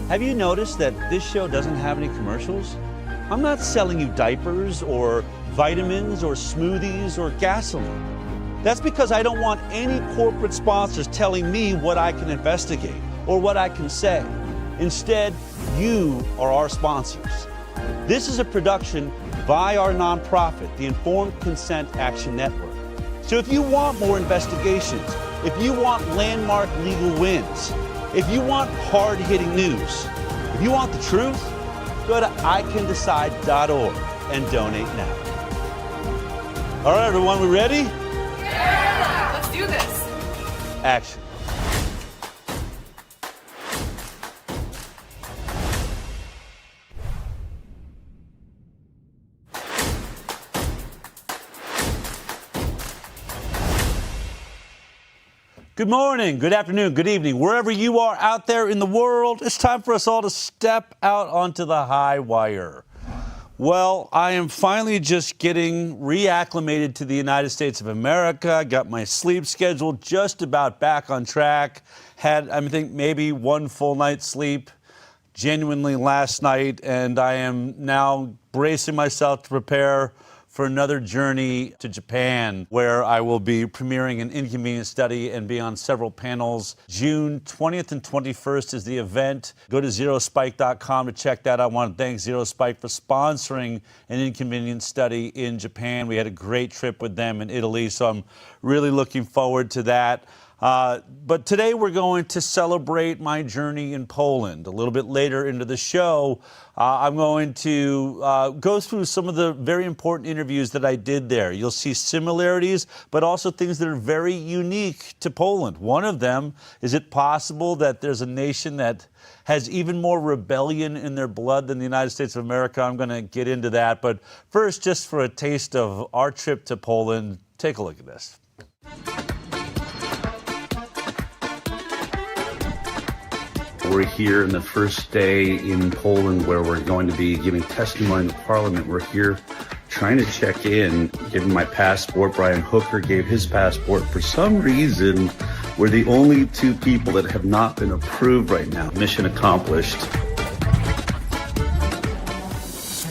Have you noticed that this show doesn't have any commercials? I'm not selling you diapers or vitamins or smoothies or gasoline. That's because I don't want any corporate sponsors telling me what I can investigate or what I can say. Instead, you are our sponsors. This is a production by our nonprofit, the Informed Consent Action Network. So if you want more investigations, if you want landmark legal wins, if you want hard-hitting news, if you want the truth, go to ICanDecide.org and donate now. All right, everyone, we ready? Yeah! Let's do this. Action. Good morning, good afternoon, good evening. Wherever you are out there in the world, it's time for us all to step out onto the high wire. Well, I am finally just getting reacclimated to the United States of America. Got my sleep schedule just about back on track. Had, I think, maybe one full night's sleep genuinely last night, and I am now bracing myself to prepare for another journey to Japan, where I will be premiering an inconvenient study and be on several panels. June 20th and 21st is the event. Go to zerospike.com to check that out. I want to thank Zero Spike for sponsoring an inconvenient study in Japan. We had a great trip with them in Italy, so I'm really looking forward to that. But today we're going to celebrate my journey in Poland. A little bit later into the show, I'm going to go through some of the very important interviews that I did there. You'll see similarities, but also things that are very unique to Poland. One of them, is it possible that there's a nation that has even more rebellion in their blood than the United States of America? I'm going to get into that. But first, just for a taste of our trip to Poland, take a look at this. We're here in the first day in Poland where we're going to be giving testimony in the parliament. We're here trying to check in, giving my passport. Brian Hooker gave his passport. For some reason, we're the only two people that have not been approved right now. Mission accomplished.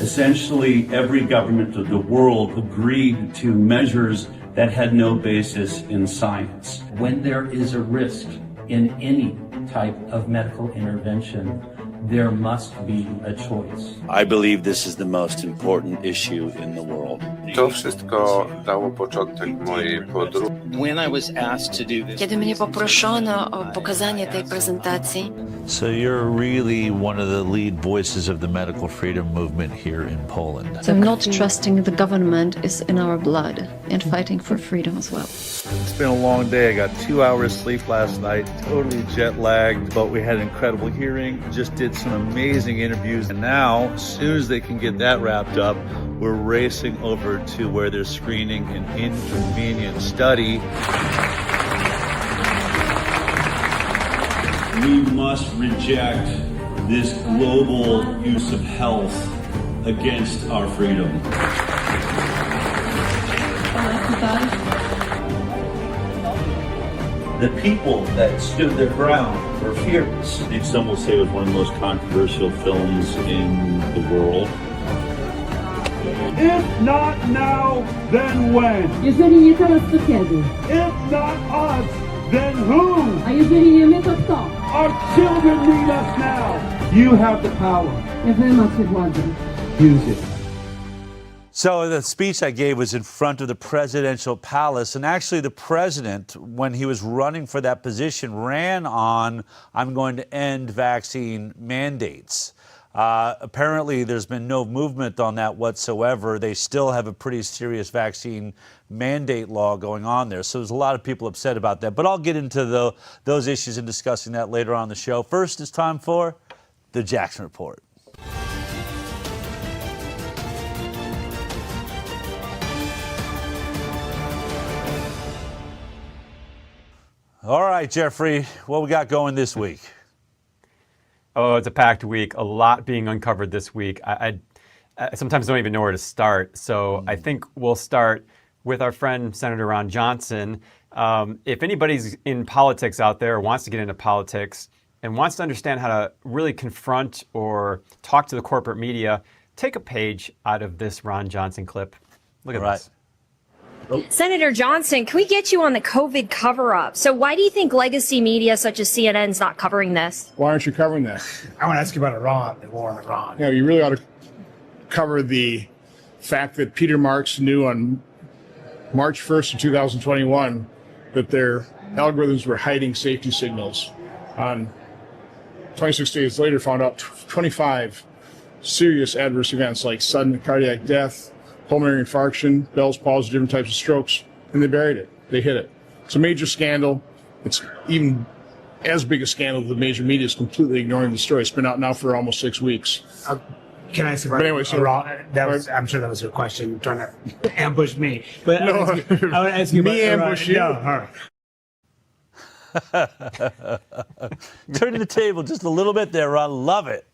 Essentially, every government of the world agreed to measures that had no basis in science. When there is a risk in any type of medical intervention, there must be a choice. I believe this is the most important issue in the world. To wszystko dało początek mojej podróży. When I was asked to do this, Kiedy mnie poproszono o pokazanie tej prezentacji, So you're really one of the lead voices of the medical freedom movement here in Poland. So not trusting the government is in our blood and fighting for freedom as well. It's been a long day. I got 2 hours sleep last night, totally jet lagged, but we had an incredible hearing, just did some amazing interviews. And now, as soon as they can get that wrapped up, we're racing over to where they're screening an inconvenient study. We must reject this global use of health against our freedom. The people that stood their ground were fearless. I think some will say it was one of the most controversial films in the world. If not now, then when? Jeżeli nie teraz, to kiedy? If not us, then who? A jeżeli nie my, to kto? Our children need us now. You have the power. Wy macie władzę. Use it. So the speech I gave was in front of the presidential palace, and actually the president, when he was running for that position, ran on, I'm going to end vaccine mandates. Apparently there's been no movement on that whatsoever. They still have a pretty serious vaccine mandate law going on there. So there's a lot of people upset about that. But I'll get into those issues and discussing that later on in the show. First, it's time for the Jaxen Report. All right, Jeffrey, what we got going this week? Oh, it's a packed week. A lot being uncovered this week. I sometimes don't even know where to start. So I think we'll start with our friend Senator Ron Johnson. If anybody's in politics out there or wants to get into politics, and wants to understand how to really confront or talk to the corporate media, take a page out of this Ron Johnson clip. Look at this. Senator Johnson, can we get you on the COVID cover-up? So why do you think legacy media such as CNN is not covering this? Why aren't you covering that? I want to ask you about Iran, the war in Iran. You really ought to cover the fact that Peter Marks knew on March 1st of 2021 that their algorithms were hiding safety signals. On 26 days later, found out 25 serious adverse events like sudden cardiac death, pulmonary infarction, Bell's palsy, different types of strokes, and they buried it. They hid it. It's a major scandal. It's even as big a scandal that the major media is completely ignoring the story. It's been out now for almost 6 weeks. Can I ask about Iran? I'm sure that was your question, trying to ambush me. But no, I want to ask you me about ambush Iran. you? No, Turning the table just a little bit there, Ron. Love it.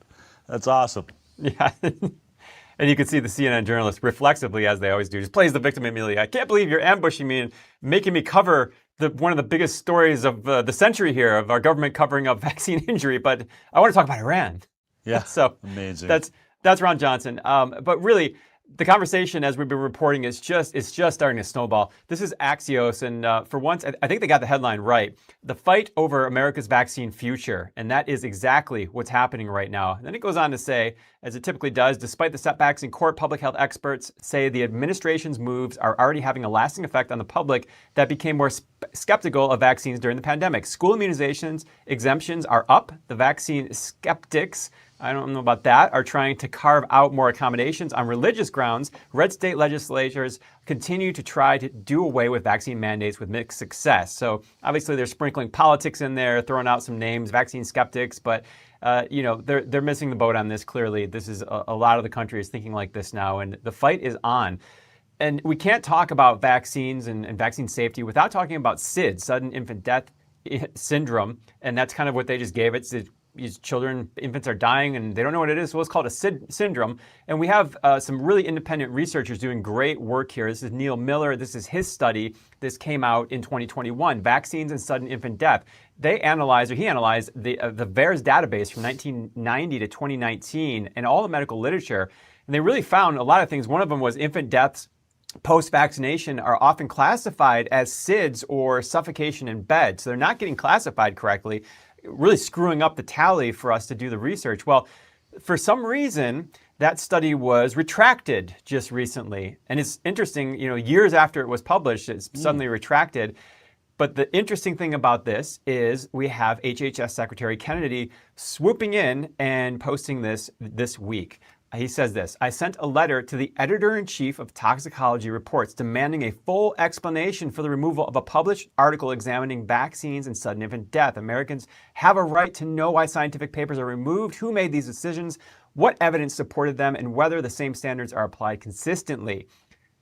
That's awesome. Yeah. And you can see the CNN journalist reflexively, as they always do, just plays the victim immediately. I can't believe you're ambushing me and making me cover one of the biggest stories of the century here, of our government covering up vaccine injury. But I want to talk about Iran. Yeah, so amazing. That's Ron Johnson. But really, the conversation, as we've been reporting, is just starting to snowball. This is Axios, and for once, I think they got the headline right. The fight over America's vaccine future, and that is exactly what's happening right now. And then it goes on to say, as it typically does, despite the setbacks in court, public health experts say the administration's moves are already having a lasting effect on the public that became more skeptical of vaccines during the pandemic. School immunizations exemptions are up. The vaccine skeptics, I don't know about that, are trying to carve out more accommodations on religious grounds. Red state legislatures continue to try to do away with vaccine mandates with mixed success. So obviously they're sprinkling politics in there, throwing out some names, vaccine skeptics, but they're missing the boat on this clearly. This is a lot of the country is thinking like this now, and the fight is on. And we can't talk about vaccines and vaccine safety without talking about SIDS, sudden infant death syndrome, and that's kind of what they just gave it. These infants are dying and they don't know what it is, so it's called a SID syndrome. And we have some really independent researchers doing great work here. This is Neil Miller. This is his study. This came out in 2021, Vaccines and Sudden Infant Death. He analyzed the VAERS database from 1990 to 2019 and all the medical literature. And they really found a lot of things. One of them was infant deaths post-vaccination are often classified as SIDS or suffocation in bed. So they're not getting classified correctly, really screwing up the tally for us to do the research. Well, for some reason, that study was retracted just recently. And it's interesting, years after it was published, it's suddenly retracted. But the interesting thing about this is we have HHS Secretary Kennedy swooping in and posting this week. He says this: I sent a letter to the editor-in-chief of Toxicology Reports demanding a full explanation for the removal of a published article examining vaccines and sudden infant death. Americans have a right to know why scientific papers are removed, who made these decisions, what evidence supported them, and whether the same standards are applied consistently.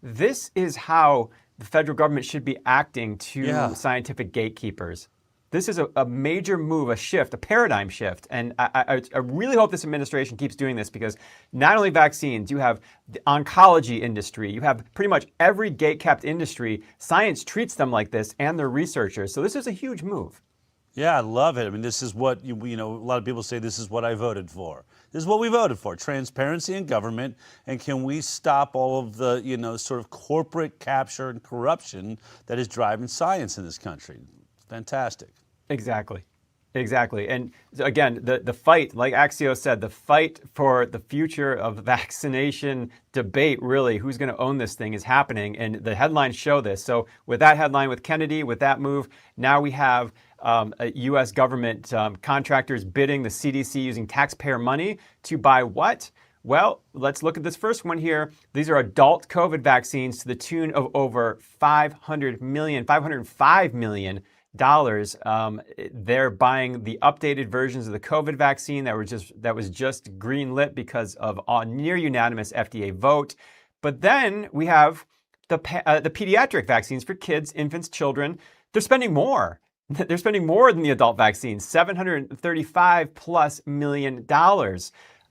This is how the federal government should be acting to scientific gatekeepers. This is a major move, a shift, a paradigm shift. And I really hope this administration keeps doing this, because not only vaccines, you have the oncology industry, you have pretty much every gate-kept industry. Science treats them like this and their researchers. So this is a huge move. Yeah, I love it. I mean, this is what, a lot of people say this is what I voted for. This is what we voted for, transparency in government. And can we stop all of the, sort of corporate capture and corruption that is driving science in this country? Fantastic. Exactly. And again, the fight, like Axios said, the fight for the future of the vaccination debate, really, who's going to own this thing, is happening. And the headlines show this. So with that headline, with Kennedy, with that move, now we have U.S. government contractors bidding the CDC using taxpayer money to buy what? Well, let's look at this first one here. These are adult COVID vaccines to the tune of over $505 million. They're buying the updated versions of the COVID vaccine that was just greenlit because of a near unanimous FDA vote. But then we have the pediatric vaccines for kids, infants, children. They're spending more. They're spending more than the adult vaccines, $735+ million.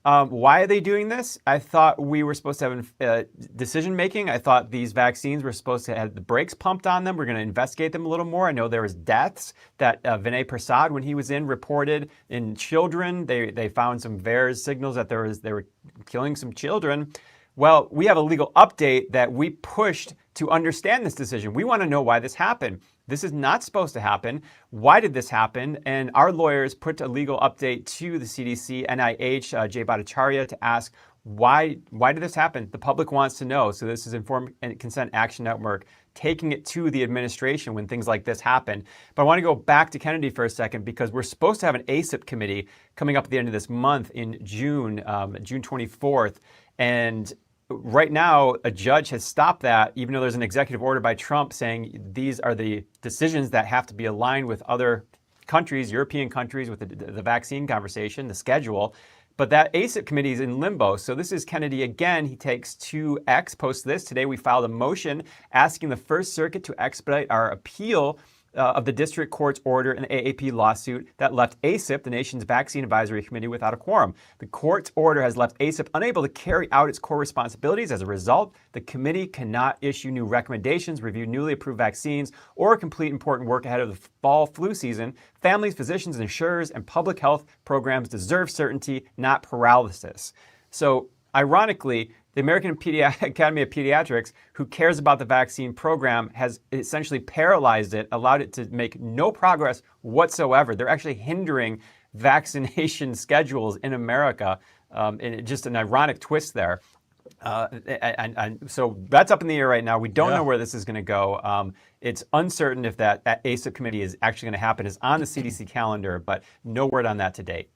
Why are they doing this? I thought we were supposed to have decision making. I thought these vaccines were supposed to have the brakes pumped on them. We're going to investigate them a little more. I know there was deaths that Vinay Prasad, when he was in, reported in children. They found some VAERS signals that they were killing some children. Well, we have a legal update that we pushed to understand this decision. We want to know why this happened. This is not supposed to happen. Why did this happen? And our lawyers put a legal update to the CDC, NIH, Jay Bhattacharya, to ask, why did this happen? The public wants to know. So this is Informed Consent Action Network taking it to the administration when things like this happen. But I want to go back to Kennedy for a second, because we're supposed to have an ACIP committee coming up at the end of this month in June, June 24th. And right now, a judge has stopped that, even though there's an executive order by Trump saying these are the decisions that have to be aligned with other countries, European countries, with the vaccine conversation, the schedule. But that ACIP committee is in limbo. So this is Kennedy again. He takes to X, posts this. Today we filed a motion asking the First Circuit to expedite our appeal of the district court's order in the AAP lawsuit that left ACIP, the nation's vaccine advisory committee, without a quorum. The court's order has left ACIP unable to carry out its core responsibilities. As a result, the committee cannot issue new recommendations, review newly approved vaccines, or complete important work ahead of the fall flu season. Families, physicians, insurers, and public health programs deserve certainty, not paralysis. So, ironically, the American Academy of Pediatrics, who cares about the vaccine program, has essentially paralyzed it, allowed it to make no progress whatsoever. They're actually hindering vaccination schedules in America, and just an ironic twist there. And so that's up in the air right now. We don't know where this is going to go. It's uncertain if that ACIP committee is actually going to happen. It's on the CDC calendar, but no word on that to date.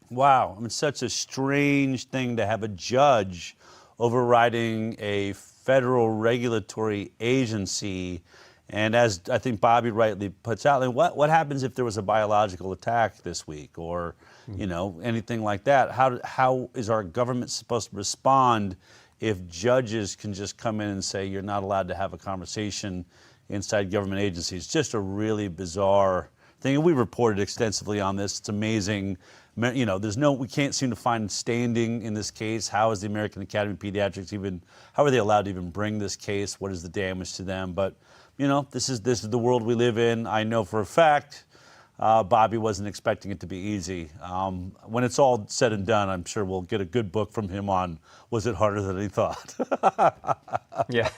Wow. I mean, such a strange thing to have a judge overriding a federal regulatory agency. And as I think Bobby rightly puts out, what happens if there was a biological attack this week, or anything like that? How is our government supposed to respond if judges can just come in and say you're not allowed to have a conversation inside government agencies? Just a really bizarre thing. And we reported extensively on this. It's amazing. We can't seem to find standing in this case. How is the American Academy of Pediatrics how are they allowed to even bring this case? What is the damage to them? But, this is the world we live in. I know for a fact Bobby wasn't expecting it to be easy. When it's all said and done, I'm sure we'll get a good book from him on, was it harder than he thought? Yeah.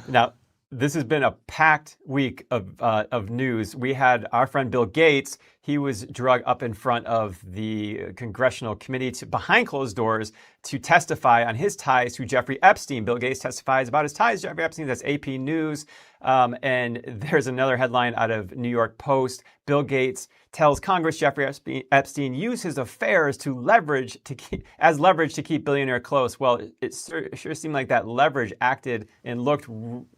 Now, this has been a packed week of news. We had our friend Bill Gates. He was drugged up in front of the congressional committee behind closed doors to testify on his ties to Jeffrey Epstein. Bill Gates testifies about his ties to Jeffrey Epstein. That's AP News. And there's another headline out of New York Post. Bill Gates tells Congress Jeffrey Epstein used his affairs as leverage to keep billionaire close. Well, it sure seemed like that leverage acted and looked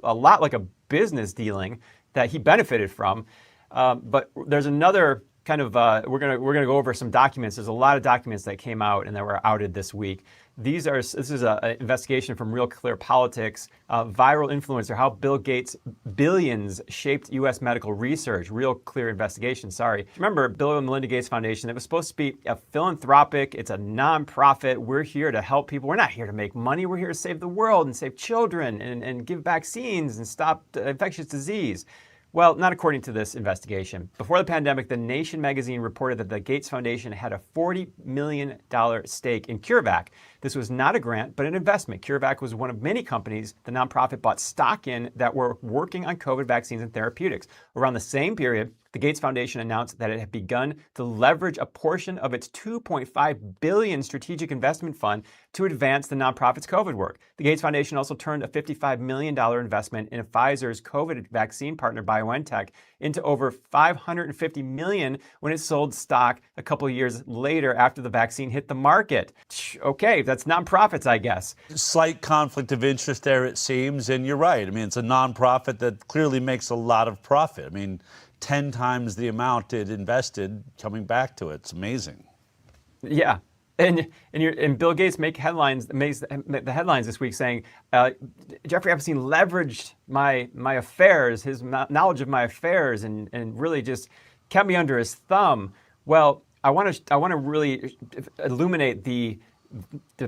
a lot like a business dealing that he benefited from. But there's another kind of we're gonna go over some documents. There's a lot of documents that came out and that were outed this week. This is an investigation from Real Clear Politics, viral influencer, how Bill Gates' billions shaped U.S. medical research. Real Clear investigation, sorry. Remember, Bill and Melinda Gates Foundation, it was supposed to be a philanthropic, it's a nonprofit. We're here to help people. We're not here to make money. We're here to save the world and save children and give vaccines and stop infectious disease. Well, not according to this investigation. Before the pandemic, The Nation magazine reported that the Gates Foundation had a $40 million stake in CureVac. This was not a grant, but an investment. CureVac was one of many companies the nonprofit bought stock in that were working on COVID vaccines and therapeutics. Around the same period, the Gates Foundation announced that it had begun to leverage a portion of its $2.5 billion strategic investment fund to advance the nonprofit's COVID work. The Gates Foundation also turned a $55 million investment in Pfizer's COVID vaccine partner BioNTech into over $550 million when it sold stock a couple of years later after the vaccine hit the market. Okay, that's nonprofits, I guess. Slight conflict of interest there, it seems, and you're right. I mean, it's a nonprofit that clearly makes a lot of profit. I mean, 10 times the amount it invested coming back to it. It's amazing. Yeah. And Bill Gates made the headlines this week saying, Jeffrey Epstein leveraged my affairs, his knowledge of my affairs, and really just kept me under his thumb. Well, I want to really illuminate the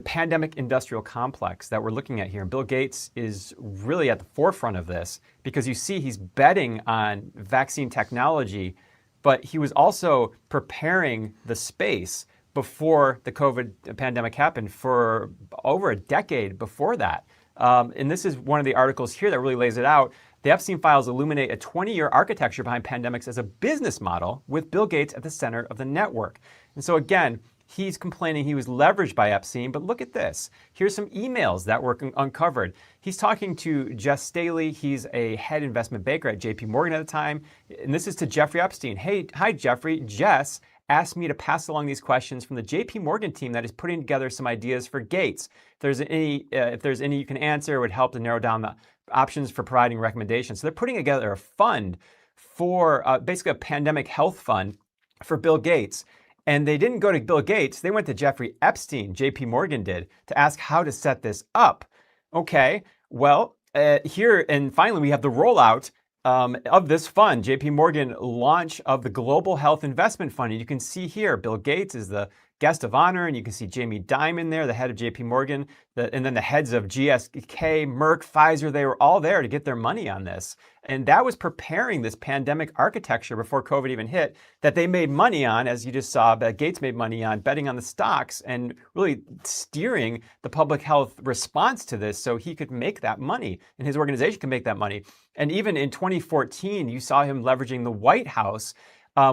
pandemic industrial complex that we're looking at here. And Bill Gates is really at the forefront of this because you see he's betting on vaccine technology, but he was also preparing the space before the COVID pandemic happened for over a decade before that. And this is one of the articles here that really lays it out. The Epstein files illuminate a 20-year architecture behind pandemics as a business model with Bill Gates at the center of the network. And so again, he's complaining he was leveraged by Epstein, but look at this. Here's some emails that were uncovered. He's talking to Jess Staley. He's a head investment banker at JP Morgan at the time. And this is to Jeffrey Epstein. Hey, hi, Jeffrey. Jess asked me to pass along these questions from the JP Morgan team that is putting together some ideas for Gates. If there's any you can answer, it would help to narrow down the options for providing recommendations. So they're putting together a fund for basically a pandemic health fund for Bill Gates. And they didn't go to Bill Gates, they went to Jeffrey Epstein, JP Morgan did, to ask how to set this up. Okay, well, here, and finally we have the rollout of this fund, JP Morgan launch of the Global Health Investment Fund. And you can see here, Bill Gates is the guest of honor, and you can see Jamie Dimon there, the head of JP Morgan, and then the heads of GSK, Merck, Pfizer, they were all there to get their money on this. And that was preparing this pandemic architecture before COVID even hit, that they made money on, as you just saw, that Gates made money on, betting on the stocks and really steering the public health response to this so he could make that money and his organization could make that money. And even in 2014, you saw him leveraging the White House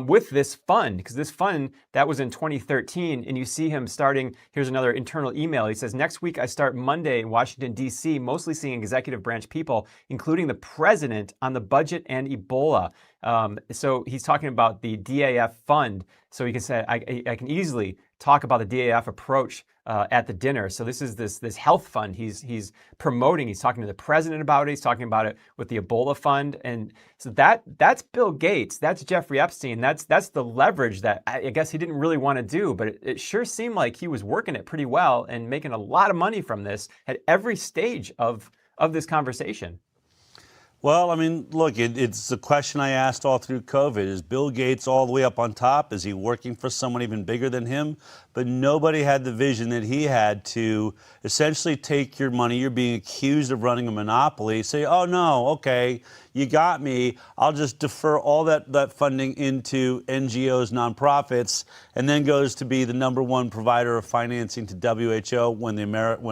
with this fund, because this fund, that was in 2013, and you see him starting, here's another internal email. He says, next week I start Monday in Washington, D.C., mostly seeing executive branch people, including the president, on the budget and Ebola. So he's talking about the DAF fund. So he can say, I can easily talk about the DAF approach at the dinner. So this is this health fund he's promoting. He's talking to the president about it. He's talking about it with the Ebola fund. And so that's Bill Gates. That's Jeffrey Epstein. That's the leverage that I guess he didn't really want to do, but it sure seemed like he was working it pretty well and making a lot of money from this at every stage of this conversation. Well, I mean, look, it's the question I asked all through COVID. Is Bill Gates all the way up on top? Is he working for someone even bigger than him? But nobody had the vision that he had to essentially take your money. You're being accused of running a monopoly. Say, oh, no, okay, you got me. I'll just defer all that funding into NGOs, nonprofits, and then goes to be the #1 provider of financing to WHO when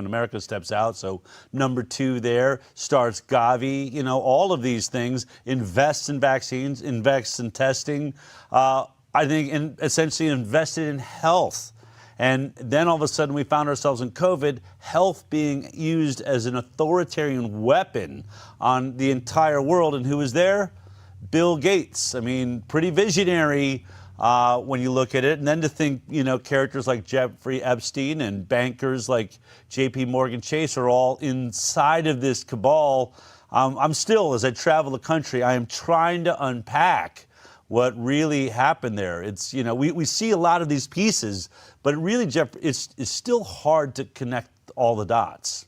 America steps out. So #2 there starts Gavi, all of these things, invests in vaccines, invests in testing, I think, and essentially invested in health. And then all of a sudden we found ourselves in COVID, health being used as an authoritarian weapon on the entire world. And who was there? Bill Gates. I mean, pretty visionary when you look at it. And then to think, characters like Jeffrey Epstein and bankers like JP Morgan Chase are all inside of this cabal. I'm still, as I travel the country, I am trying to unpack what really happened there. It's, we see a lot of these pieces, but it really, Jeff, it's still hard to connect all the dots.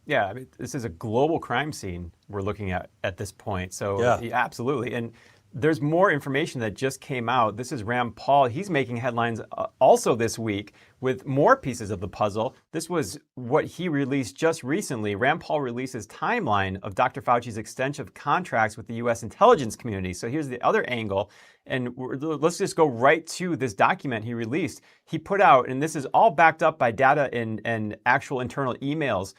Yeah, I mean, this is a global crime scene we're looking at this point. So yeah, absolutely. And there's more information that just came out. This is Rand Paul. He's making headlines also this week with more pieces of the puzzle. This was what he released just recently. Rand Paul released his timeline of Dr. Fauci's extension of contracts with the U.S. intelligence community. So here's the other angle. And let's just go right to this document he released. He put out, and this is all backed up by data and actual internal emails.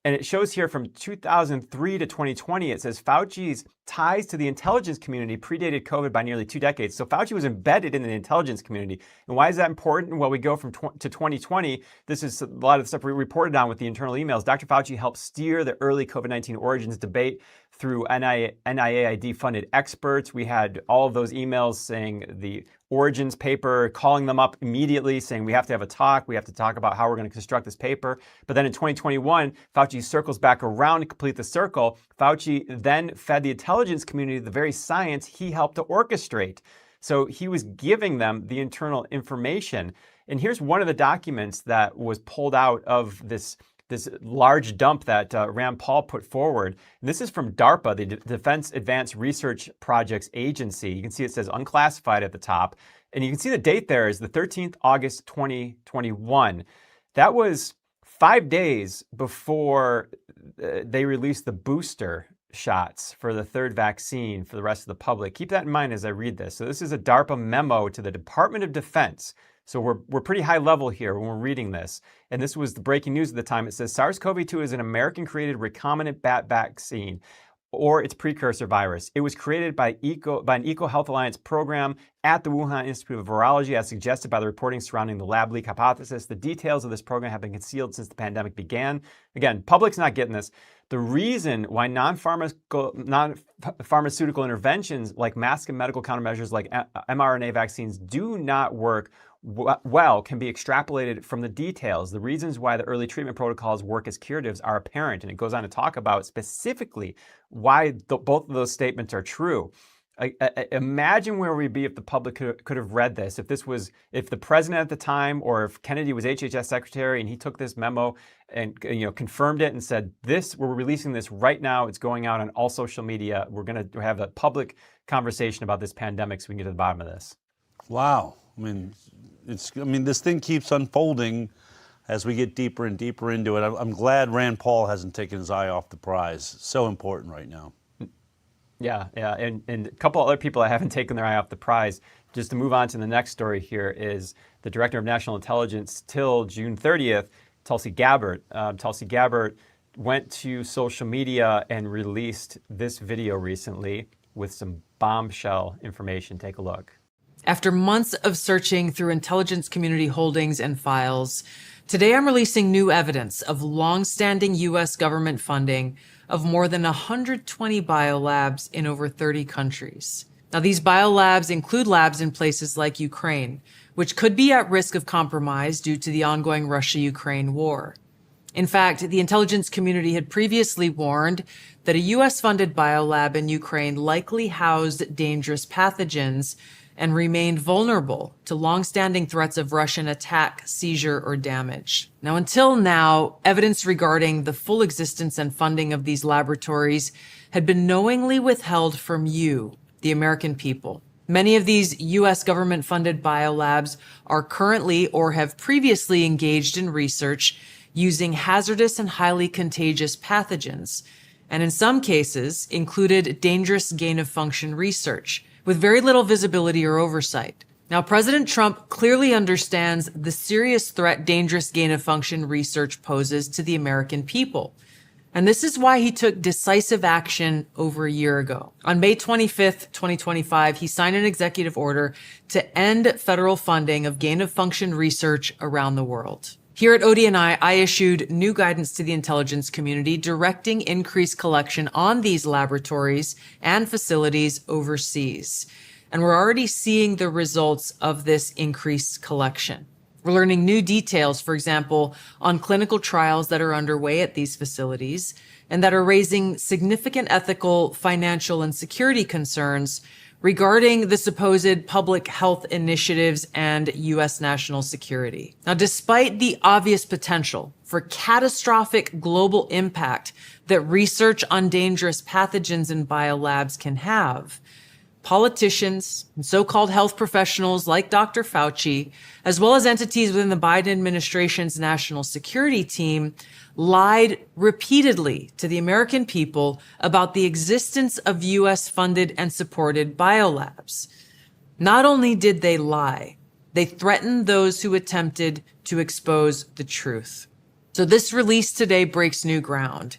And it shows here from 2003 to 2020, it says Fauci's ties to the intelligence community predated COVID by nearly 2 decades. So Fauci was embedded in the intelligence community. And why is that important? Well, we go from to 2020. This is a lot of the stuff we reported on with the internal emails. Dr. Fauci helped steer the early COVID-19 origins debate through NIAID-funded experts. We had all of those emails saying the origins paper, calling them up immediately, saying we have to have a talk. We have to talk about how we're going to construct this paper. But then in 2021, Fauci circles back around to complete the circle. Fauci then fed the intelligence community the very science he helped to orchestrate. So he was giving them the internal information. And here's one of the documents that was pulled out of this large dump that Rand Paul put forward. And this is from DARPA, the Defense Advanced Research Projects Agency. You can see it says unclassified at the top. And you can see the date there is the 13th August 2021. That was 5 days before they released the booster shots for the third vaccine for the rest of the public. Keep that in mind as I read this. So this is a DARPA memo to the Department of Defense. So we're pretty high level here when we're reading this. And this was the breaking news at the time. It says SARS-CoV-2 is an American-created recombinant bat vaccine or its precursor virus. It was created by an EcoHealth Alliance program at the Wuhan Institute of Virology as suggested by the reporting surrounding the lab leak hypothesis. The details of this program have been concealed since the pandemic began. Again, public's not getting this. The reason why non-pharmaceutical interventions like mask and medical countermeasures like mRNA vaccines do not work well can be extrapolated from the details. The reasons why the early treatment protocols work as curatives are apparent, and it goes on to talk about specifically why both of those statements are true. Imagine where we'd be if the public could have read this, if the president at the time, or if Kennedy was HHS secretary and he took this memo and confirmed it and said, we're releasing this right now. It's going out on all social media. We're going to have a public conversation about this pandemic so we can get to the bottom of this. Wow. This thing keeps unfolding as we get deeper and deeper into it. I'm glad Rand Paul hasn't taken his eye off the prize. So important right now. Yeah, and a couple other people that haven't taken their eye off the prize. Just to move on to the next story here is the Director of National Intelligence till June 30th, Tulsi Gabbard. Tulsi Gabbard went to social media and released this video recently with some bombshell information. Take a look. After months of searching through intelligence community holdings and files, today I'm releasing new evidence of long-standing U.S. government funding of more than 120 biolabs in over 30 countries. Now, these biolabs include labs in places like Ukraine, which could be at risk of compromise due to the ongoing Russia-Ukraine war. In fact, the intelligence community had previously warned that a U.S.-funded biolab in Ukraine likely housed dangerous pathogens and remained vulnerable to long-standing threats of Russian attack, seizure, or damage. Now, until now, evidence regarding the full existence and funding of these laboratories had been knowingly withheld from you, the American people. Many of these U.S. government-funded biolabs are currently or have previously engaged in research using hazardous and highly contagious pathogens, and in some cases included dangerous gain-of-function research, with very little visibility or oversight. Now, President Trump clearly understands the serious threat dangerous gain-of-function research poses to the American people. And this is why he took decisive action over a year ago. On May 25th, 2025, he signed an executive order to end federal funding of gain-of-function research around the world. Here at ODNI, I issued new guidance to the intelligence community directing increased collection on these laboratories and facilities overseas. And we're already seeing the results of this increased collection. We're learning new details, for example, on clinical trials that are underway at these facilities and that are raising significant ethical, financial, and security concerns regarding the supposed public health initiatives and U.S. national security. Now, despite the obvious potential for catastrophic global impact that research on dangerous pathogens in biolabs can have, politicians and so-called health professionals like Dr. Fauci, as well as entities within the Biden administration's national security team, lied repeatedly to the American people about the existence of U.S.-funded and supported biolabs. Not only did they lie, they threatened those who attempted to expose the truth. So this release today breaks new ground,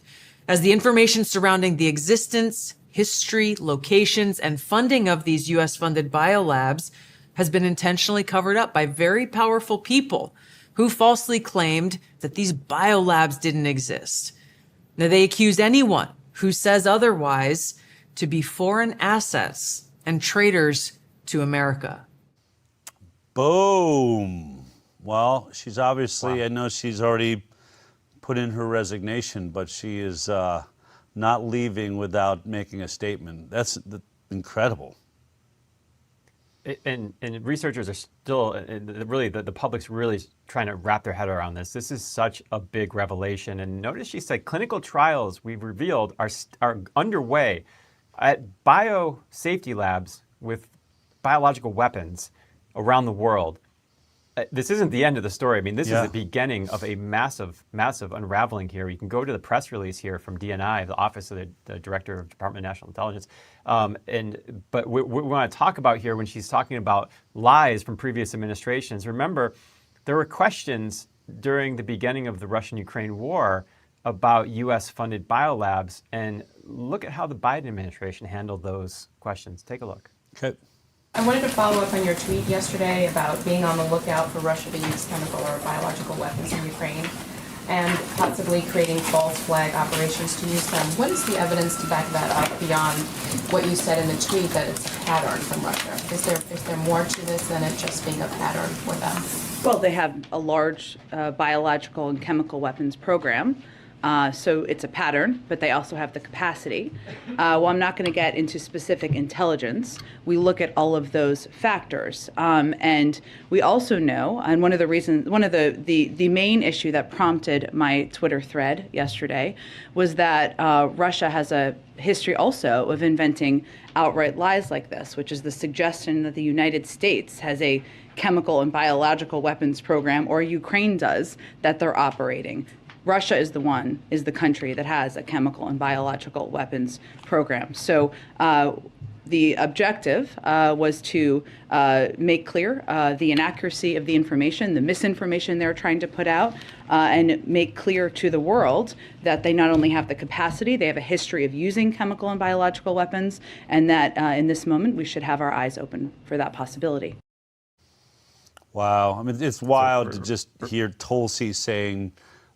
as the information surrounding the existence, history, locations, and funding of these U.S.-funded biolabs has been intentionally covered up by very powerful people who falsely claimed that these biolabs didn't exist. Now, they accuse anyone who says otherwise to be foreign assets and traitors to America. Boom. Well, she's obviously, I know she's already put in her resignation, but she is not leaving without making a statement. That's incredible. And researchers are still, really, the public's really trying to wrap their head around this. This is such a big revelation. And notice she said clinical trials we've revealed are underway at biosafety labs with biological weapons around the world. This isn't the end of the story. I mean, this Yeah. is the beginning of a massive, massive unraveling here. You can go to the press release here from DNI, the Office of the Director of Department of National Intelligence. But we want to talk about here when she's talking about lies from previous administrations. Remember, there were questions during the beginning of the Russian-Ukraine war about U.S.-funded biolabs, and look at how the Biden administration handled those questions. Take a look. Okay. I wanted to follow up on your tweet yesterday about being on the lookout for Russia to use chemical or biological weapons in Ukraine and possibly creating false flag operations to use them. What is the evidence to back that up beyond what you said in the tweet that it's a pattern from Russia? Is there more to this than it just being a pattern for them? Well, they have a large biological and chemical weapons program. So it's a pattern, but they also have the capacity. Well, I'm not going to get into specific intelligence. We look at all of those factors. And we also know, and one of the main issue that prompted my Twitter thread yesterday was that Russia has a history also of inventing outright lies like this, which is the suggestion that the United States has a chemical and biological weapons program, or Ukraine does, that they're operating. Russia is the country that has a chemical and biological weapons program. So the objective was to make clear the inaccuracy of the information, the misinformation they're trying to put out, and make clear to the world that they not only have the capacity, they have a history of using chemical and biological weapons, and that in this moment we should have our eyes open for that possibility. Wow. I mean, it's wild to just hear Tulsi saying,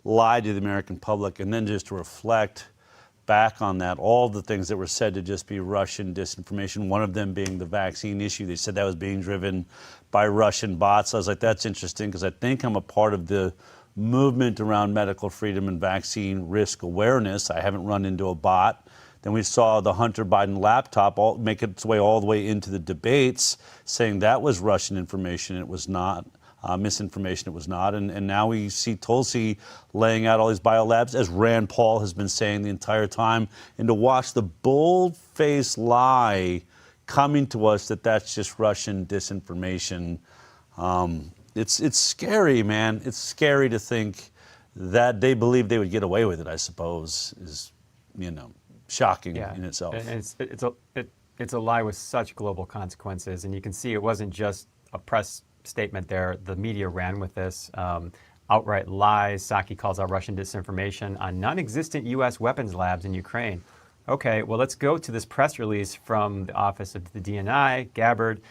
lie to the American public, and then just to reflect back on that, all the things that were said to just be Russian disinformation, one of them being the vaccine issue. They said that was being driven by Russian bots. I was like, that's interesting, because I think I'm a part of the movement around medical freedom and vaccine risk awareness. I haven't run into a bot. Then we saw the Hunter Biden laptop make its way all the way into the debates, saying that was Russian information. It was not. Misinformation, it was not. And now we see Tulsi laying out all these biolabs, as Rand Paul has been saying the entire time, and to watch the bold-faced lie coming to us that that's just Russian disinformation. It's scary, man. It's scary to think that they believe they would get away with it, I suppose, is, shocking in itself. And it's a lie with such global consequences, and you can see it wasn't just a press statement there. The media ran with this. Outright lies. Psaki calls out Russian disinformation on non-existent U.S. weapons labs in Ukraine. Okay, well, let's go to this press release from the Office of the DNI, Gabbard.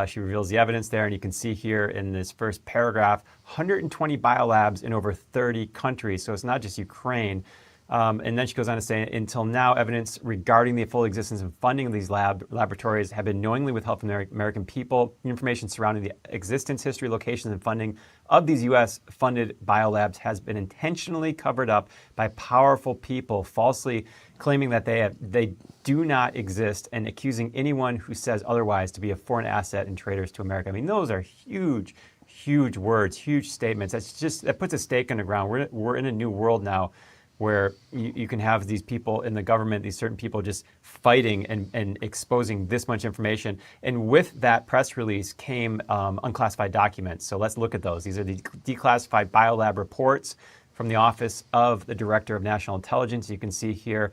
She reveals the evidence there, and you can see here in this first paragraph, 120 biolabs in over 30 countries. So it's not just Ukraine. And then she goes on to say, until now, evidence regarding the full existence and funding of these laboratories have been knowingly withheld from the American people. Information surrounding the existence, history, locations, and funding of these U.S.-funded biolabs has been intentionally covered up by powerful people, falsely claiming that they do not exist and accusing anyone who says otherwise to be a foreign asset and traitors to America. I mean, those are huge, huge words, huge statements. That puts a stake in the ground. We're in a new world now, where you can have these people in the government, these certain people just fighting and exposing this much information. And with that press release came unclassified documents. So let's look at those. These are the declassified biolab reports from the Office of the Director of National Intelligence. You can see here,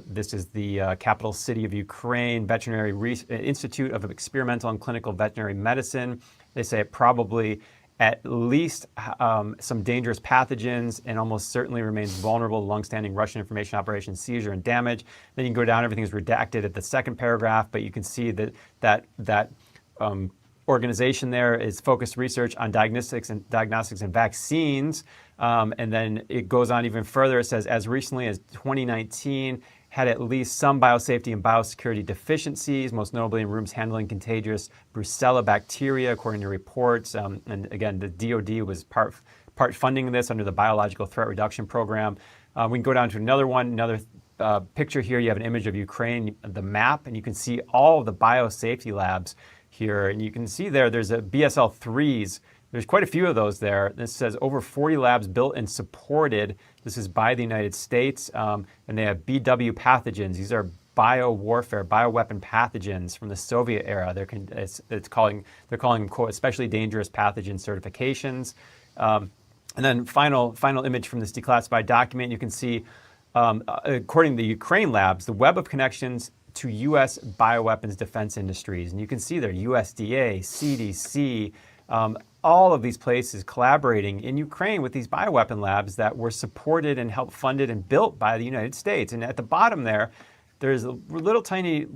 this is the capital city of Ukraine, Veterinary Institute of Experimental and Clinical Veterinary Medicine. They say it probably at least some dangerous pathogens, and almost certainly remains vulnerable to longstanding Russian information operations, seizure, and damage. Then you can go down, everything is redacted at the second paragraph, but you can see that organization there is focused research on diagnostics and vaccines. And then it goes on even further. It says, as recently as 2019, had at least some biosafety and biosecurity deficiencies, most notably in rooms handling contagious Brucella bacteria, according to reports. And again, the DoD was part funding this under the Biological Threat Reduction Program. We can go down to another picture here. You have an image of Ukraine, the map, and you can see all of the biosafety labs here. And you can see there's a BSL-3s. There's quite a few of those there. This says over 40 labs built and supported. This is by the United States. And they have BW pathogens. These are biowarfare, bioweapon pathogens from the Soviet era. They're calling them, quote, especially dangerous pathogen certifications. And then final image from this declassified document, you can see, according to the Ukraine labs, the web of connections to U.S. bioweapons defense industries. And you can see there USDA, CDC, all of these places collaborating in Ukraine with these bioweapon labs that were supported and helped funded and built by the United States. And at the bottom there's a little tiny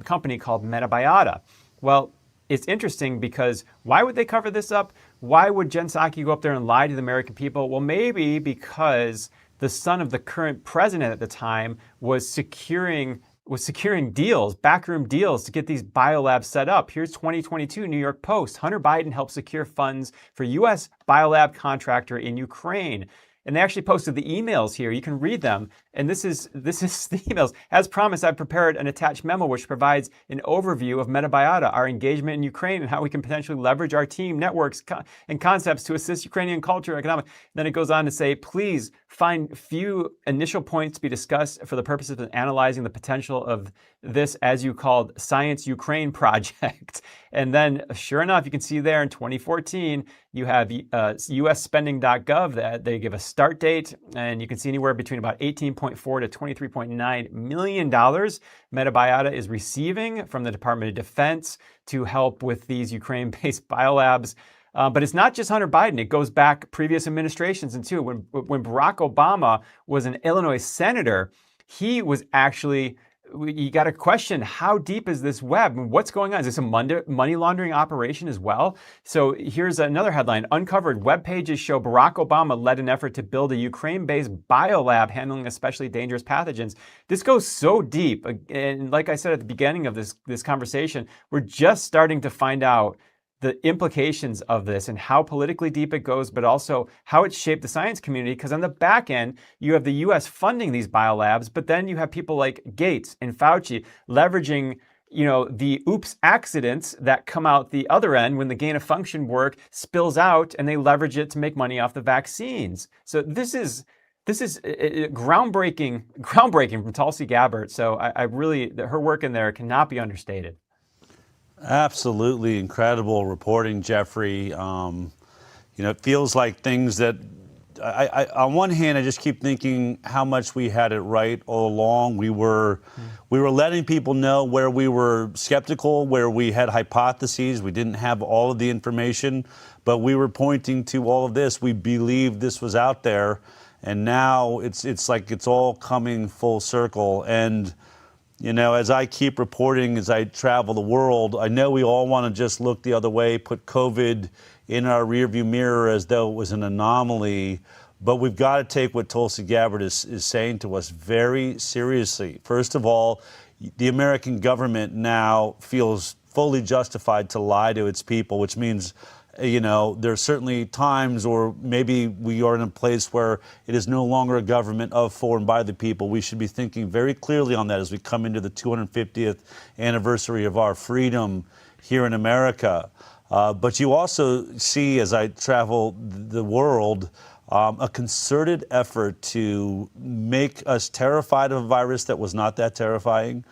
company called Metabiota. Well, it's interesting because why would they cover this up? Why would Jen Psaki go up there and lie to the American people? Well, maybe because the son of the current president at the time was securing deals, backroom deals to get these biolabs set up. Here's 2022 New York Post. Hunter Biden helped secure funds for U.S. biolab contractor in Ukraine. And they actually posted the emails here. You can read them. And this is the emails. As promised, I've prepared an attached memo which provides an overview of Metabiota, our engagement in Ukraine, and how we can potentially leverage our team, networks, and concepts to assist Ukrainian culture, economic. Then it goes on to say, please find few initial points to be discussed for the purposes of analyzing the potential of this, as you called, Science Ukraine project. And then, sure enough, you can see there in 2014, you have usspending.gov that they give a start date, and you can see anywhere between about $18.4 to $23.9 million Metabiota is receiving from the Department of Defense to help with these Ukraine-based biolabs. But it's not just Hunter Biden. It goes back previous administrations. And too, when Barack Obama was an Illinois senator, he was actually, you got to question, how deep is this web? What's going on? Is this a money laundering operation as well? So here's another headline. Uncovered web pages show Barack Obama led an effort to build a Ukraine-based biolab handling especially dangerous pathogens. This goes so deep. And like I said at the beginning of this conversation, we're just starting to find out the implications of this and how politically deep it goes, but also how it shaped the science community. Because on the back end, you have the U.S. funding these biolabs, but then you have people like Gates and Fauci leveraging, the oops accidents that come out the other end when the gain of function work spills out, and they leverage it to make money off the vaccines. So this is groundbreaking from Tulsi Gabbard. So I really, her work in there cannot be understated. Absolutely incredible reporting, Jeffrey. It feels like things that I on one hand, I just keep thinking how much we had it right all along. We were letting people know where we were skeptical, where we had hypotheses. We didn't have all of the information, but we were pointing to all of this. We believed this was out there, and now it's like it's all coming full circle. And as I keep reporting, as I travel the world, I know we all want to just look the other way, put COVID in our rearview mirror as though it was an anomaly. But we've got to take what Tulsi Gabbard is saying to us very seriously. First of all, the American government now feels fully justified to lie to its people, which means there's certainly times, or maybe we are in a place where it is no longer a government of, for, and by the people. We should be thinking very clearly on that as we come into the 250th anniversary of our freedom here in America. But you also see, as I travel the world, a concerted effort to make us terrified of a virus that was not that terrifying.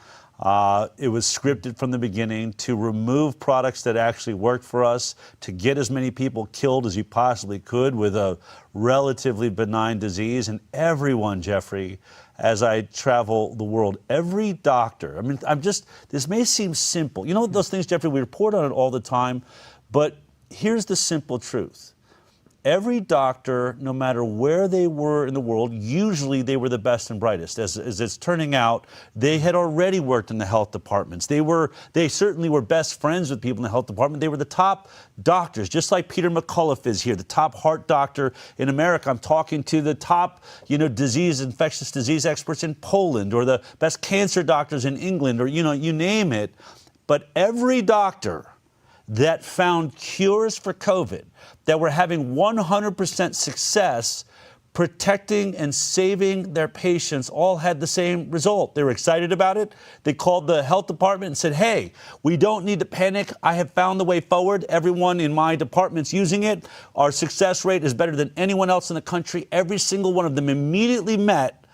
It was scripted from the beginning to remove products that actually worked for us, to get as many people killed as you possibly could with a relatively benign disease. And everyone, Jeffrey, as I travel the world, every doctor, this may seem simple. You know those things, Jeffrey, we report on it all the time, but here's the simple truth. Every doctor, no matter where they were in the world, usually they were the best and brightest. As it's turning out, they had already worked in the health departments. They certainly were best friends with people in the health department. They were the top doctors, just like Peter McCullough is here, the top heart doctor in America. I'm talking to the top, infectious disease experts in Poland, or the best cancer doctors in England, or, you name it. But every doctor that found cures for COVID, that were having 100% success protecting and saving their patients, all had the same result. They were excited about it. They called the health department and said, hey, we don't need to panic. I have found the way forward. Everyone in my department's using it. Our success rate is better than anyone else in the country. Every single one of them immediately met.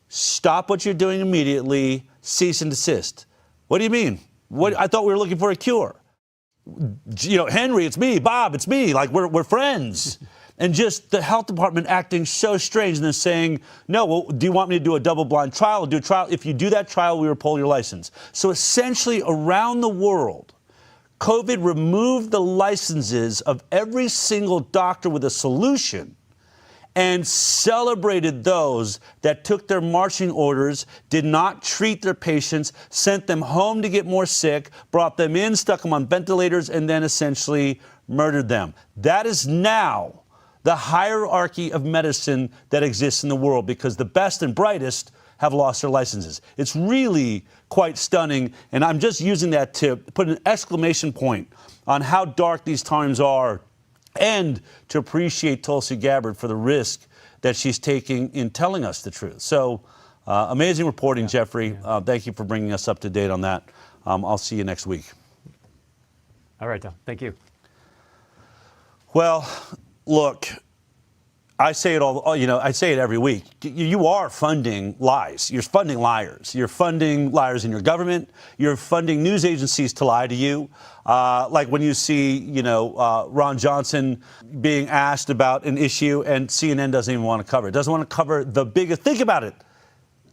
Stop what you're doing immediately. cease and desist. What do you mean? I thought we were looking for a cure. Henry, it's me. Bob, it's me. Like, we're friends. And just the health department acting so strange and then saying, no, well, do you want me to do a double-blind trial? I'll do a trial. If you do that trial, we will pull your license. So essentially, around the world, COVID removed the licenses of every single doctor with a solution and celebrated those that took their marching orders, did not treat their patients, sent them home to get more sick, brought them in, stuck them on ventilators, and then essentially murdered them. That is now the hierarchy of medicine that exists in the world, because the best and brightest have lost their licenses. It's really quite stunning, and I'm just using that to put an exclamation point on how dark these times are, and to appreciate Tulsi Gabbard for the risk that she's taking in telling us the truth. So, amazing reporting, Jeffrey. Thank you for bringing us up to date on that. I'll see you next week. All right, Tom. Thank you. Well, look, I say it I say it every week. You are funding lies. You're funding liars. You're funding liars in your government. You're funding news agencies to lie to you. Like when you see, Ron Johnson being asked about an issue and CNN doesn't even want to cover it. Doesn't want to cover the biggest. Think about it.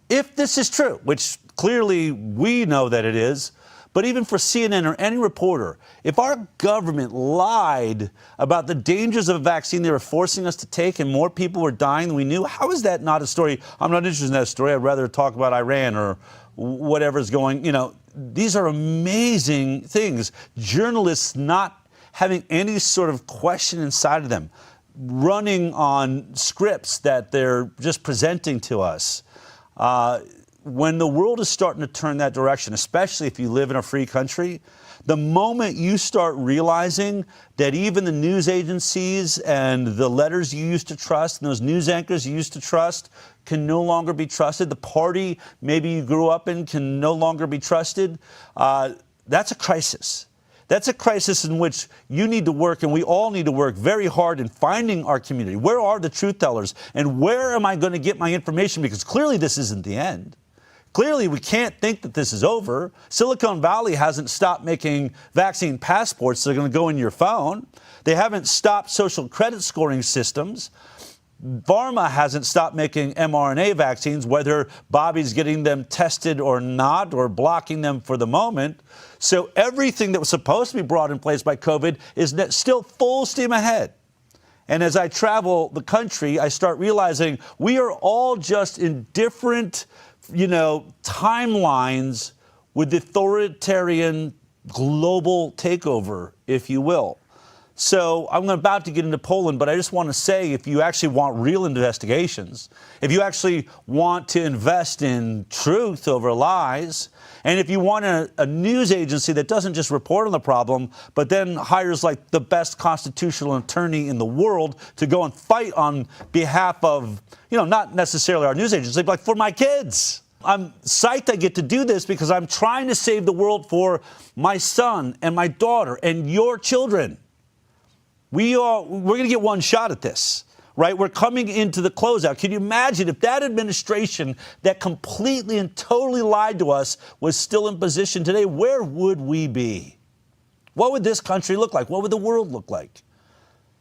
If this is true, which clearly we know that it is, but even for CNN or any reporter, if our government lied about the dangers of a vaccine they were forcing us to take and more people were dying than we knew, how is that not a story? I'm not interested in that story. I'd rather talk about Iran or whatever's going, these are amazing things. Journalists not having any sort of question inside of them, running on scripts that they're just presenting to us. When the world is starting to turn that direction, especially if you live in a free country, the moment you start realizing that even the news agencies and the letters you used to trust and those news anchors you used to trust can no longer be trusted, the party maybe you grew up in can no longer be trusted, that's a crisis. That's a crisis in which you need to work, and we all need to work very hard in finding our community. Where are the truth tellers? And where am I going to get my information? Because clearly this isn't the end. Clearly, we can't think that this is over. Silicon Valley hasn't stopped making vaccine passports that are going to go in your phone. They haven't stopped social credit scoring systems. Pharma hasn't stopped making mRNA vaccines, whether Bobby's getting them tested or not, or blocking them for the moment. So everything that was supposed to be brought in place by COVID is still full steam ahead. And as I travel the country, I start realizing we are all just in different timelines with the authoritarian global takeover, if you will. So I'm about to get into Poland, but I just want to say, if you actually want real investigations, if you actually want to invest in truth over lies, and if you want a news agency that doesn't just report on the problem, but then hires like the best constitutional attorney in the world to go and fight on behalf of, not necessarily our news agency, but like for my kids. I'm psyched I get to do this because I'm trying to save the world for my son and my daughter and your children. We're going to get one shot at this, right? We're coming into the closeout. Can you imagine if that administration that completely and totally lied to us was still in position today? Where would we be? What would this country look like? What would the world look like?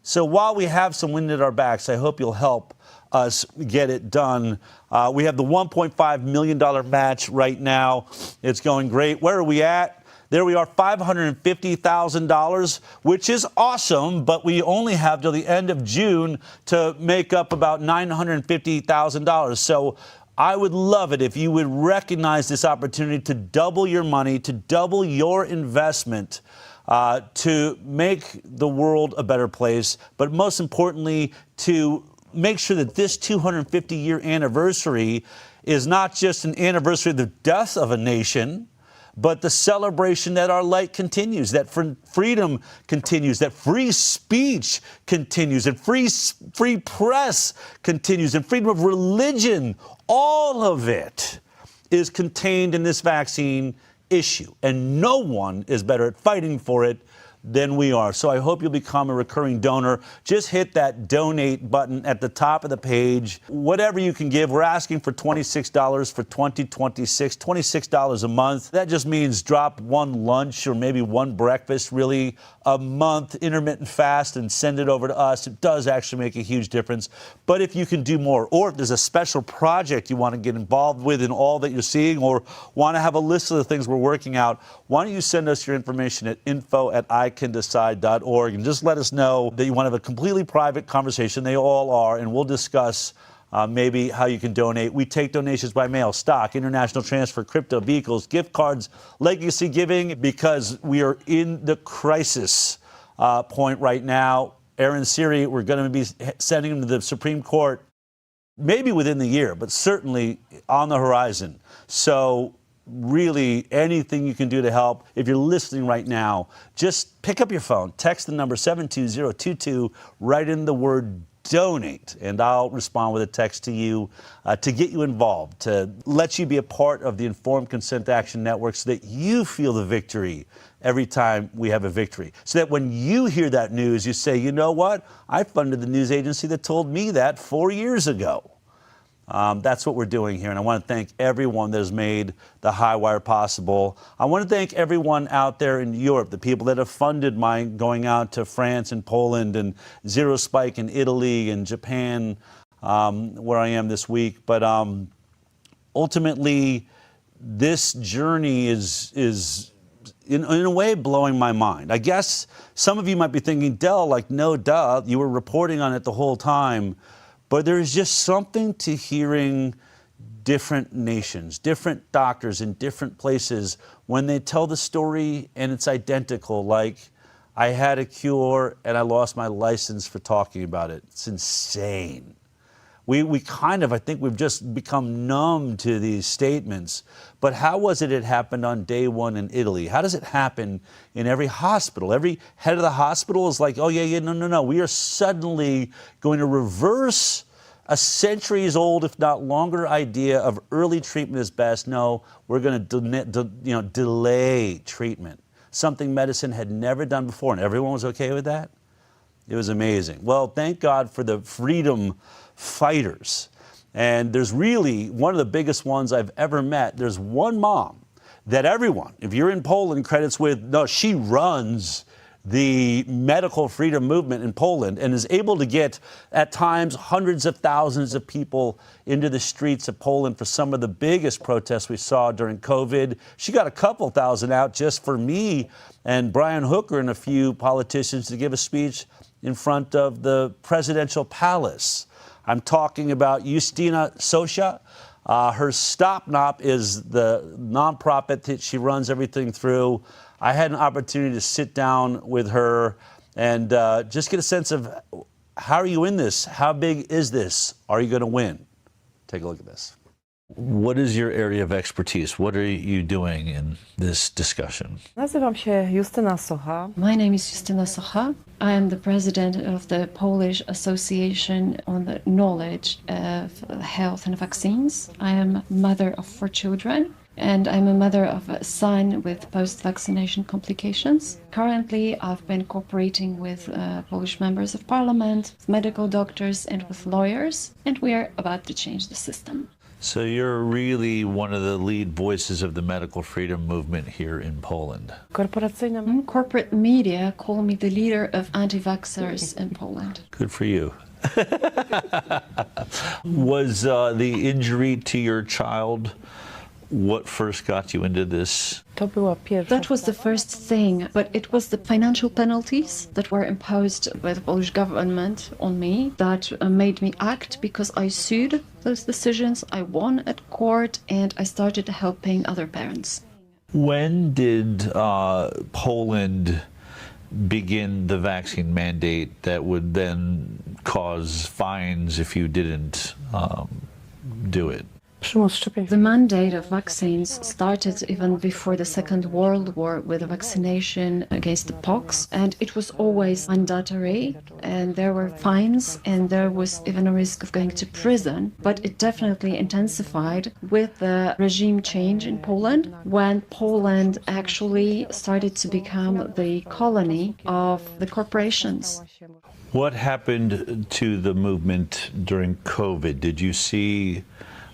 So while we have some wind at our backs, I hope you'll help us get it done. We have the $1.5 million match right now. It's going great. Where are we at? There we are, $550,000, which is awesome, but we only have till the end of June to make up about $950,000. So I would love it if you would recognize this opportunity to double your money, to double your investment, to make the world a better place, but most importantly, to make sure that this 250-year anniversary is not just an anniversary of the death of a nation, but the celebration that our light continues, that freedom continues, that free speech continues, and free press continues, and freedom of religion. All of it is contained in this vaccine issue, and no one is better at fighting for it than we are. So I hope you'll become a recurring donor. Just hit that donate button at the top of the page. Whatever you can give. We're asking for $26 for 2026, $26 a month. That just means drop one lunch or maybe one breakfast, really, a month, intermittent fast, and send it over to us. It does actually make a huge difference. But if you can do more, or if there's a special project you want to get involved with in all that you're seeing, or want to have a list of the things we're working out, why don't you send us your information at info@icandecide.org and just let us know that you want to have a completely private conversation. They all are, and we'll discuss maybe how you can donate. We take donations by mail, stock, international transfer, crypto, vehicles, gift cards, legacy giving, because we are in the crisis point right now. Aaron Siri, we're going to be sending him to the Supreme Court maybe within the year, but certainly on the horizon. So really, anything you can do to help. If you're listening right now, just pick up your phone, text the number 72022, write in the word donate, and I'll respond with a text to you to get you involved, to let you be a part of the Informed Consent Action Network so that you feel the victory every time we have a victory. So that when you hear that news, you say, you know what? I funded the news agency that told me that 4 years ago. That's what we're doing here, and I want to thank everyone that has made the High Wire possible. I want to thank everyone out there in Europe, the people that have funded my going out to France and Poland and Zero Spike in Italy and Japan, where I am this week. But ultimately, this journey is in a way blowing my mind. I guess some of you might be thinking, Del, like, no, duh, you were reporting on it the whole time. But there is just something to hearing different nations, different doctors in different places when they tell the story and it's identical, like, I had a cure and I lost my license for talking about it. It's insane. We kind of, I think we've just become numb to these statements. But how was it happened on day one in Italy? How does it happen in every hospital? Every head of the hospital is like, oh, yeah, no. We are suddenly going to reverse a centuries-old, if not longer, idea of early treatment is best. No, we're going to delay treatment, something medicine had never done before, and everyone was okay with that? It was amazing. Well, thank God for the freedom fighters. And there's really one of the biggest ones I've ever met. There's one mom that everyone, if you're in Poland, credits with, no, she runs the medical freedom movement in Poland and is able to get, at times, hundreds of thousands of people into the streets of Poland for some of the biggest protests we saw during COVID. She got a couple thousand out just for me and Brian Hooker and a few politicians to give a speech in front of the presidential palace. I'm talking about Justyna Socha. Her Stop Nop is the nonprofit that she runs everything through. I had an opportunity to sit down with her and just get a sense of, how are you in this? How big is this? Are you going to win? Take a look at this. What is your area of expertise? What are you doing in this discussion? Nazywam się Justyna Socha. My name is Justyna Socha. I am the president of the Polish Association on the Knowledge of Health and Vaccines. I am mother of 4 children, and I'm a mother of a son with post-vaccination complications. Currently, I've been cooperating with Polish members of parliament, with medical doctors, and with lawyers, and we are about to change the system. So you're really one of the lead voices of the medical freedom movement here in Poland. Corporate media call me the leader of anti-vaxxers in Poland. Good for you. Was the injury to your child what first got you into this? That was the first thing, but it was the financial penalties that were imposed by the Polish government on me that made me act, because I sued those decisions, I won at court, and I started helping other parents. When did Poland begin the vaccine mandate that would then cause fines if you didn't do it? The mandate of vaccines started even before the Second World War with the vaccination against the pox, and it was always mandatory, and there were fines, and there was even a risk of going to prison. But it definitely intensified with the regime change in Poland, when Poland actually started to become the colony of the corporations. What happened to the movement during COVID? Did you see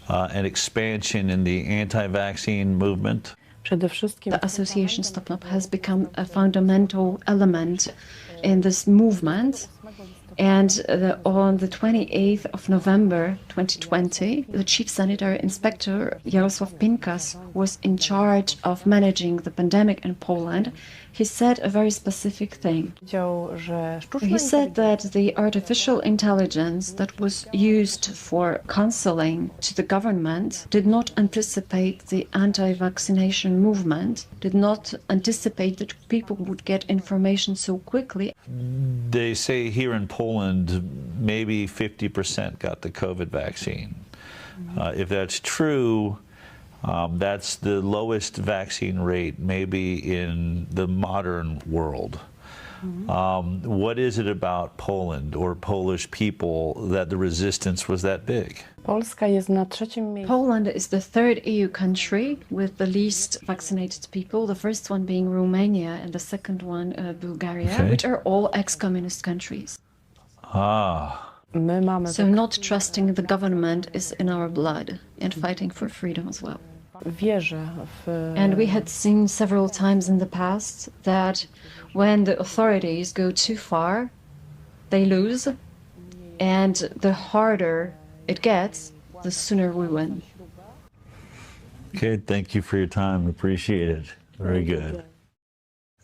an expansion in the anti-vaccine movement? The association Stop Now has become a fundamental element in this movement. And on the 28th of November 2020, the Chief Sanitary Inspector Jarosław Pinkas was in charge of managing the pandemic in Poland. He said a very specific thing. He said that the artificial intelligence that was used for counseling to the government did not anticipate the anti-vaccination movement, did not anticipate that people would get information so quickly. They say here in Poland, maybe 50% got the COVID vaccine. If that's true, that's the lowest vaccine rate maybe in the modern world. What is it about Poland or Polish people that the resistance was that big? Poland is the third EU country with the least vaccinated people, the first one being Romania and the second one Bulgaria, which are all ex-communist countries. So not trusting the government is in our blood, and fighting for freedom as well. And we had seen several times in the past that when the authorities go too far, they lose, and the harder it gets, the sooner we win. Okay, thank you for your time. Appreciate it. Very good. It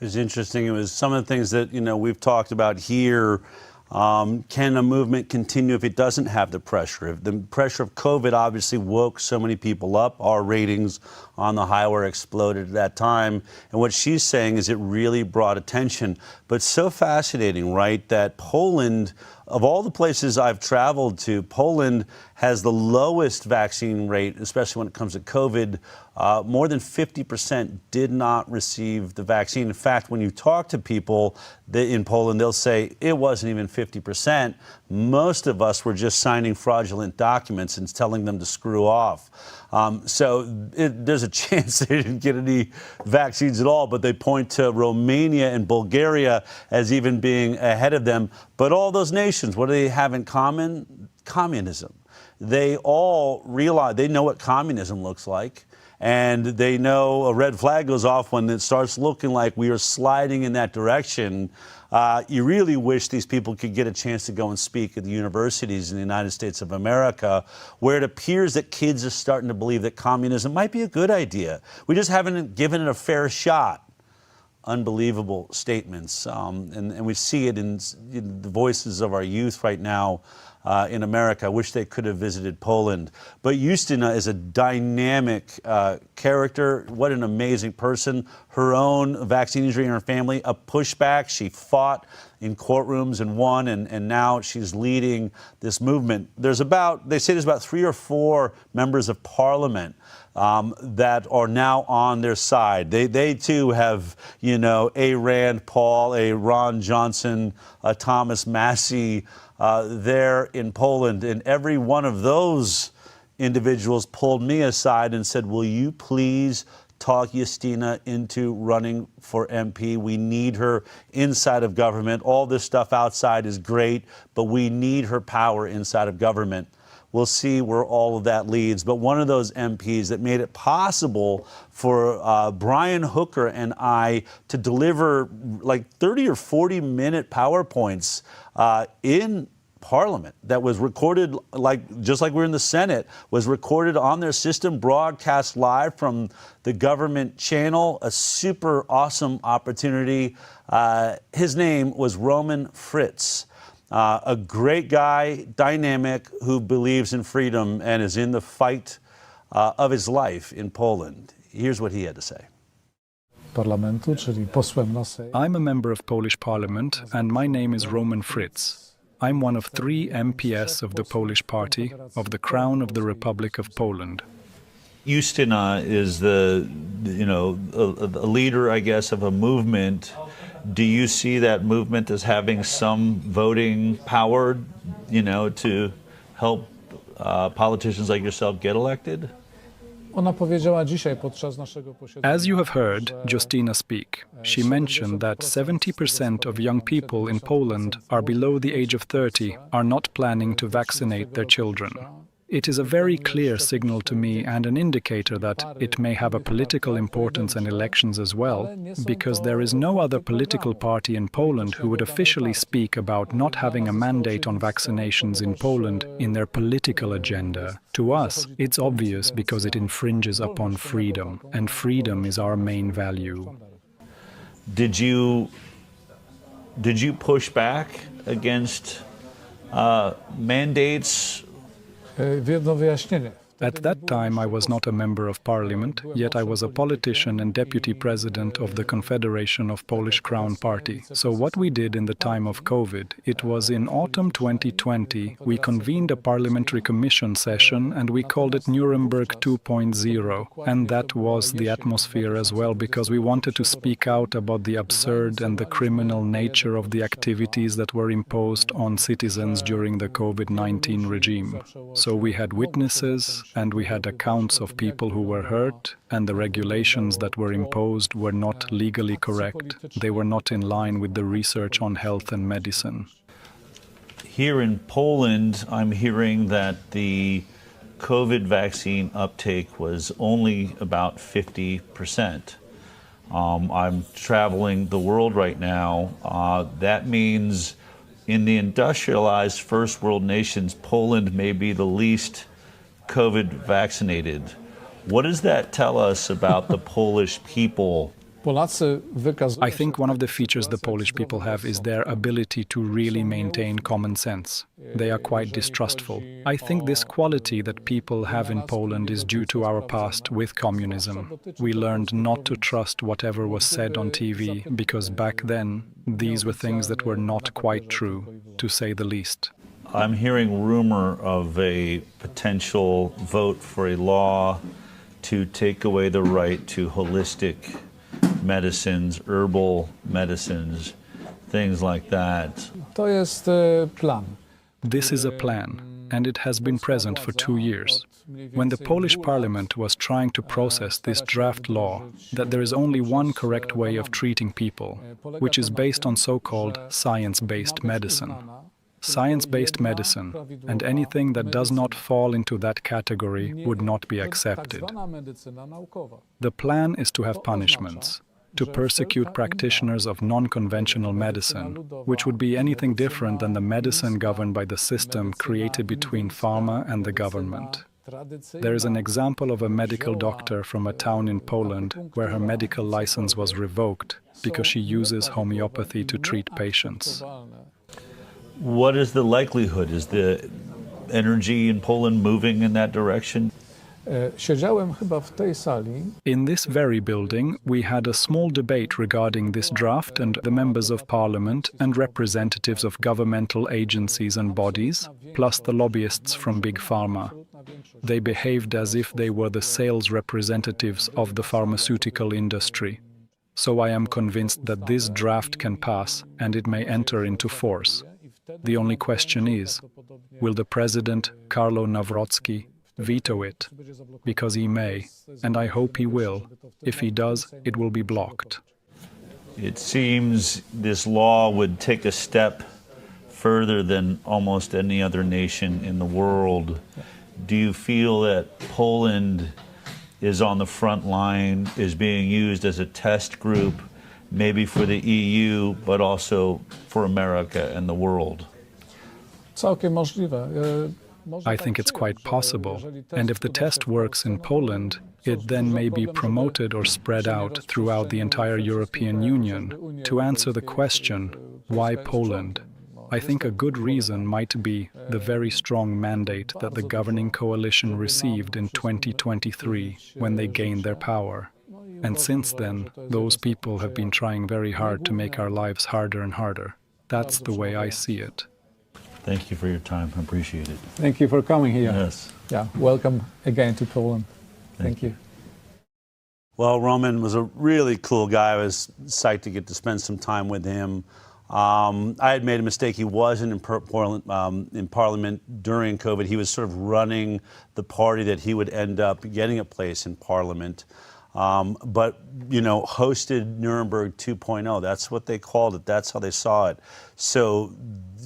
was interesting. It was some of the things that, we've talked about here. Can a movement continue if it doesn't have the pressure? If the pressure of COVID obviously woke so many people up. Our ratings on the highway exploded at that time. And what she's saying is it really brought attention. But so fascinating, right, that Poland, of all the places I've traveled to, Poland has the lowest vaccine rate, especially when it comes to COVID. More than 50% did not receive the vaccine. In fact, when you talk to people in Poland, they'll say it wasn't even 50%. Most of us were just signing fraudulent documents and telling them to screw off. So there's a chance they didn't get any vaccines at all, but they point to Romania and Bulgaria as even being ahead of them. But all those nations, what do they have in common? Communism. They all realize, they know what communism looks like. And they know a red flag goes off when it starts looking like we are sliding in that direction. You really wish these people could get a chance to go and speak at the universities in the United States of America, where it appears that kids are starting to believe that communism might be a good idea. We just haven't given it a fair shot. Unbelievable statements. And we see it in the voices of our youth right now. In America. I wish they could have visited Poland. But Justyna is a dynamic character. What an amazing person. Her own vaccine injury in her family, a pushback. She fought in courtrooms and won, and now she's leading this movement. They say there's about 3 or 4 members of parliament that are now on their side. They too have, a Rand Paul, a Ron Johnson, a Thomas Massey, there in Poland, and every one of those individuals pulled me aside and said, will you please talk Justyna into running for MP? We need her inside of government. All this stuff outside is great, but we need her power inside of government. We'll see where all of that leads. But one of those MPs that made it possible for Brian Hooker and I to deliver like 30 or 40-minute PowerPoints in Parliament that was recorded, just like we're in the Senate, was recorded on their system, broadcast live from the government channel. A super awesome opportunity. His name was Roman Fritz. A great guy, dynamic, who believes in freedom and is in the fight of his life in Poland. Here's what he had to say. I'm a member of Polish Parliament, and my name is Roman Fritz. I'm one of 3 MPS of the Polish Party of the Crown of the Republic of Poland. Justyna is a leader, I guess, of a movement. Do you see that movement as having some voting power, to help politicians like yourself get elected? As you have heard Justyna speak, she mentioned that 70% of young people in Poland are below the age of 30, are not planning to vaccinate their children. It is a very clear signal to me and an indicator that it may have a political importance in elections as well, because there is no other political party in Poland who would officially speak about not having a mandate on vaccinations in Poland in their political agenda. To us, it's obvious because it infringes upon freedom, and freedom is our main value. Did you push back against mandates? At that time, I was not a member of parliament, yet I was a politician and deputy president of the Confederation of Polish Crown Party. So what we did in the time of COVID, it was in autumn 2020, we convened a parliamentary commission session and we called it Nuremberg 2.0. And that was the atmosphere as well, because we wanted to speak out about the absurd and the criminal nature of the activities that were imposed on citizens during the COVID-19 regime. So we had witnesses, and we had accounts of people who were hurt, and the regulations that were imposed were not legally correct. They were not in line with the research on health and medicine. Here in Poland, I'm hearing that the COVID vaccine uptake was only about 50%. I'm traveling the world right now. That means in the industrialized first world nations, Poland may be the least COVID vaccinated. What does that tell us about the Polish people? I think one of the features the Polish people have is their ability to really maintain common sense. They are quite distrustful. I think this quality that people have in Poland is due to our past with communism. We learned not to trust whatever was said on TV, because back then, these were things that were not quite true, to say the least. I'm hearing rumor of a potential vote for a law to take away the right to holistic medicines, herbal medicines, things like that. This is a plan, and it has been present for 2 years. When the Polish parliament was trying to process this draft law, that there is only one correct way of treating people, which is based on so-called science-based medicine. Science-based medicine, and anything that does not fall into that category would not be accepted. The plan is to have punishments, to persecute practitioners of non-conventional medicine, which would be anything different than the medicine governed by the system created between pharma and the government. There is an example of a medical doctor from a town in Poland where her medical license was revoked because she uses homeopathy to treat patients. What is the likelihood? Is the energy in Poland moving in that direction? In this very building, we had a small debate regarding this draft, and the members of parliament and representatives of governmental agencies and bodies, plus the lobbyists from Big Pharma. They behaved as if they were the sales representatives of the pharmaceutical industry. So I am convinced that this draft can pass and it may enter into force. The only question is, will the President, Karlo Nawrocki, veto it? Because he may, and I hope he will. If he does, it will be blocked. It seems this law would take a step further than almost any other nation in the world. Do you feel that Poland is on the front line, is being used as a test group, maybe for the EU, but also for America and the world? I think it's quite possible. And if the test works in Poland, it then may be promoted or spread out throughout the entire European Union. To answer the question, why Poland? I think a good reason might be the very strong mandate that the governing coalition received in 2023 when they gained their power. And since then, those people have been trying very hard to make our lives harder and harder. That's the way I see it. Thank you for your time. I appreciate it. Thank you for coming here. Yes. Yeah, welcome again to Poland. Thank you. Well, Roman was a really cool guy. I was psyched to get to spend some time with him. I had made a mistake. He wasn't in Parliament during COVID. He was sort of running the party that he would end up getting a place in Parliament. But, you know, hosted Nuremberg 2.0. That's what they called it. That's how they saw it. So,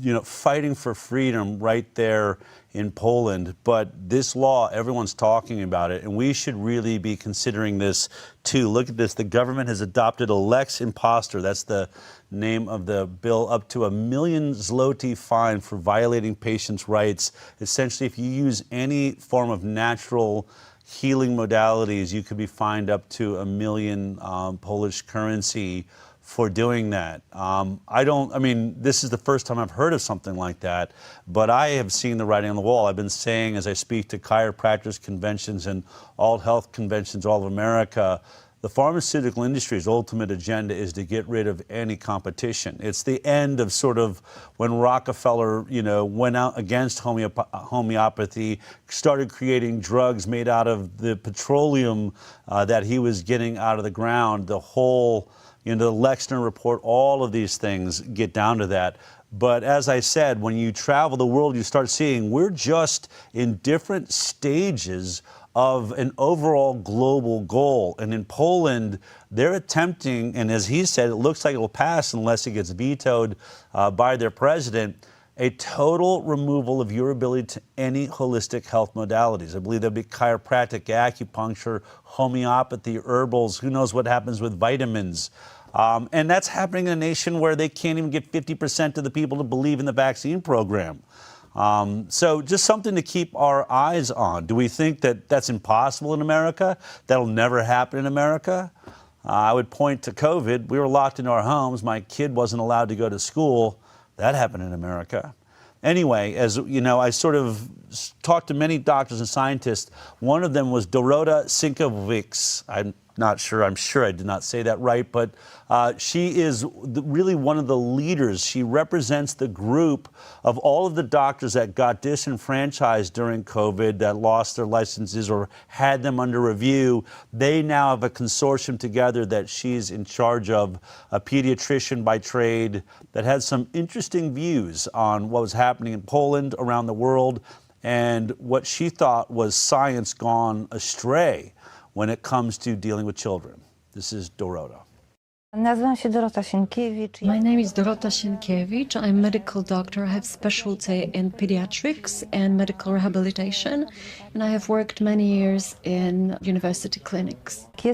you know, fighting for freedom right there in Poland. But this law, everyone's talking about it, and we should really be considering this too. Look at this. The government has adopted a lex impostor. That's the name of the bill, up to $1 million zloty fine for violating patients' rights. Essentially, if you use any form of natural healing modalities, you could be fined up to $1 million Polish currency for doing that. I mean, this is the first time I've heard of something like that, but I have seen the writing on the wall. I've been saying, as I speak to chiropractors conventions and all health conventions all of America, the pharmaceutical industry's ultimate agenda is to get rid of any competition. It's the end of sort of when Rockefeller, you know, went out against homeopathy, started creating drugs made out of the petroleum that he was getting out of the ground. The whole, you know, the Lexner report, all of these things get down to that. But as I said, when you travel the world, you start seeing we're just in different stages of an overall global goal. And in Poland, they're attempting, and as he said, it looks like it will pass unless it gets vetoed by their president, a total removal of your ability to any holistic health modalities. I believe there'll be chiropractic, acupuncture, homeopathy, herbals, who knows what happens with vitamins. And that's happening in a nation where they can't even get 50% of the people to believe in the vaccine program. So just something to keep our eyes on. Do we think that that's impossible in America? That'll never happen in America? I would point to COVID. We were locked in our homes. My kid wasn't allowed to go to school. That happened in America. Anyway, as you know, I sort of talked to many doctors and scientists. One of them was Dorota Sienkiewicz. I'm sure I did not say that right, but she is really one of the leaders. She represents the group of all of the doctors that got disenfranchised during COVID, that lost their licenses or had them under review. They now have a consortium together that she's in charge of, a pediatrician by trade that had some interesting views on what was happening in Poland, around the world, and what she thought was science gone astray when it comes to dealing with children. This is Dorota. My name is Dorota Sienkiewicz. I'm a medical doctor. I have specialty in pediatrics and medical rehabilitation, and I have worked many years in university clinics. I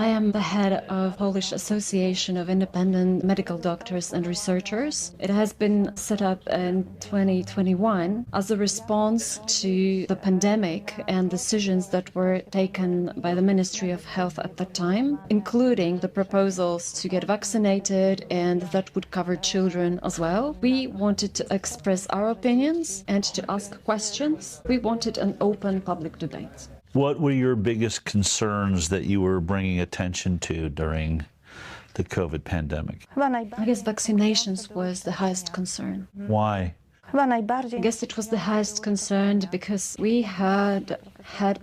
am the head of Polish Association of Independent Medical Doctors and Researchers. It has been set up in 2021 as a response to the pandemic and decisions that were taken by the Ministry of Health at that time, including the proposals to get vaccinated, and that would cover children as well. We wanted to express our opinions and to ask questions. We wanted an open public debate. What were your biggest concerns that you were bringing attention to during the COVID pandemic? I guess vaccinations was the highest concern. Why? I guess it was the highest concern because we had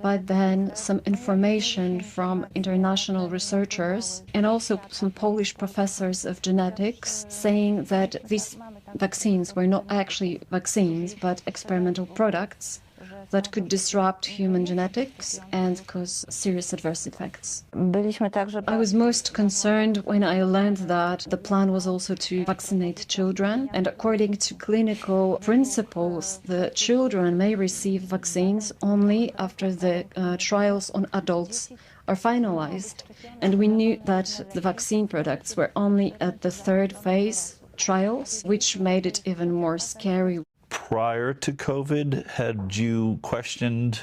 by then some information from international researchers and also some Polish professors of genetics saying that these vaccines were not actually vaccines but experimental products that could disrupt human genetics and cause serious adverse effects. I was most concerned when I learned that the plan was also to vaccinate children, and according to clinical principles, the children may receive vaccines only after the trials on adults are finalized, and we knew that the vaccine products were only at the third phase trials, which made it even more scary. Prior to COVID, had you questioned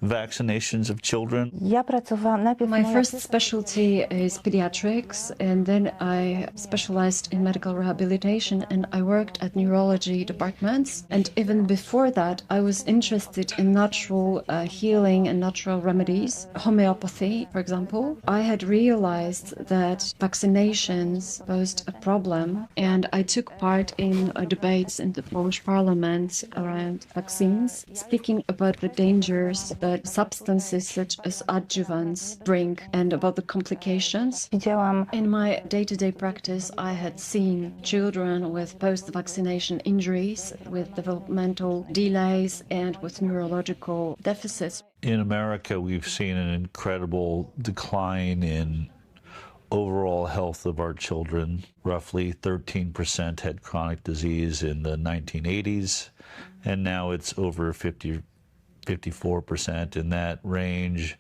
vaccinations of children? My first specialty is pediatrics, and then I specialized in medical rehabilitation, and I worked at neurology departments. And even before that, I was interested in natural healing and natural remedies, homeopathy, for example. I had realized that vaccinations posed a problem, and I took part in debates in the Polish parliament around vaccines, speaking about the dangers that substances such as adjuvants bring and about the complications. In my day-to-day practice, I had seen children with post-vaccination injuries, with developmental delays, and with neurological deficits. In America, we've seen an incredible decline in overall health of our children. Roughly 13% had chronic disease in the 1980s, and now it's over 54% in that range.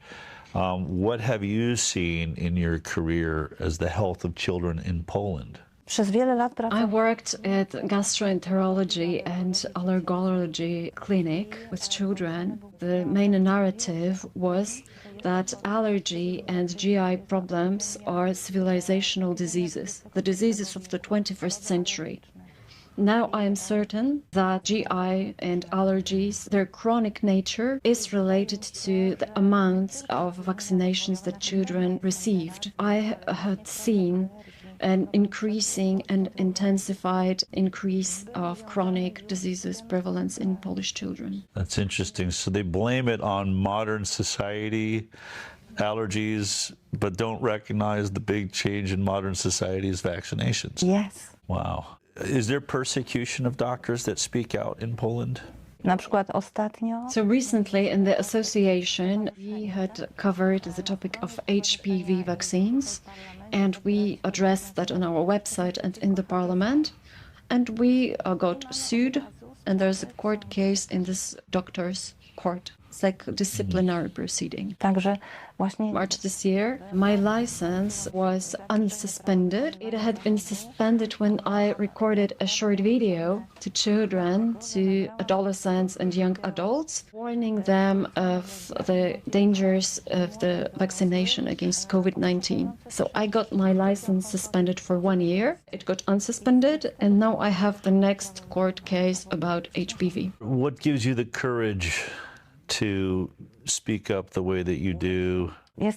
What have you seen in your career as the health of children in Poland? I worked at gastroenterology and allergology clinic with children. The main narrative was that allergy and GI problems are civilizational diseases, the diseases of the 21st century. Now I am certain that GI and allergies, their chronic nature, is related to the amount of vaccinations that children received. I had seen an increasing and intensified increase of chronic diseases prevalence in Polish children. That's interesting. So they blame it on modern society, allergies, but don't recognize the big change in modern society is vaccinations. Yes. Wow. Is there persecution of doctors that speak out in Poland? So recently in the association, we had covered the topic of HPV vaccines, and we addressed that on our website and in the parliament, and we got sued, and there's a court case in this doctor's court. It's like a disciplinary proceeding. March this year, my license was unsuspended. It had been suspended when I recorded a short video to children, to adolescents and young adults, warning them of the dangers of the vaccination against COVID-19. So I got my license suspended for 1 year. It got unsuspended, and now I have the next court case about HPV. What gives you the courage to speak up the way that you do? I'm a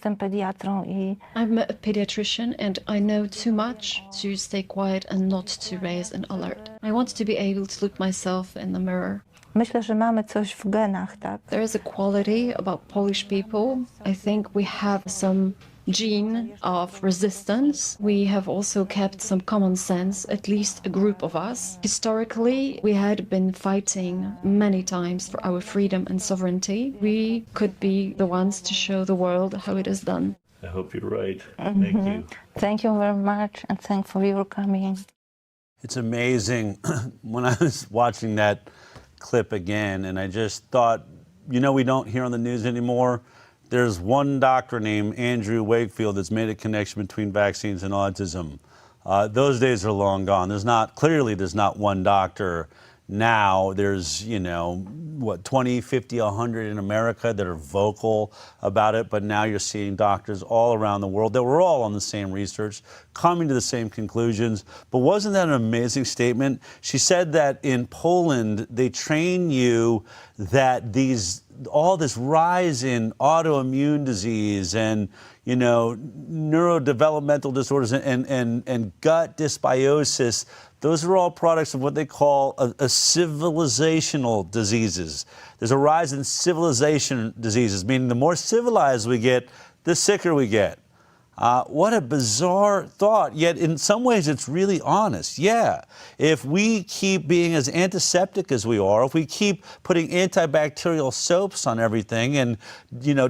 pediatrician, and I know too much to stay quiet and not to raise an alert. I want to be able to look myself in the mirror. There is a quality about Polish people. I think we have some gene of resistance. We have also kept some common sense, at least a group of us. Historically, we had been fighting many times for our freedom and sovereignty. We could be the ones to show the world how it is done. I hope you're right. Thank you. Thank you very much, and thanks for your coming. It's amazing when I was watching that clip again, and I just thought, you know, we don't hear on the news anymore. There's one doctor named Andrew Wakefield that's made a connection between vaccines and autism. Those days are long gone. There's not one doctor now. There's, 20, 50, 100 in America that are vocal about it, but now you're seeing doctors all around the world that were all on the same research, coming to the same conclusions. But wasn't that an amazing statement? She said that in Poland, they train you that all this rise in autoimmune disease and, neurodevelopmental disorders and gut dysbiosis, those are all products of what they call a civilizational diseases. There's a rise in civilization diseases, meaning the more civilized we get, the sicker we get. What a bizarre thought, yet in some ways it's really honest. Yeah, if we keep being as antiseptic as we are, if we keep putting antibacterial soaps on everything and,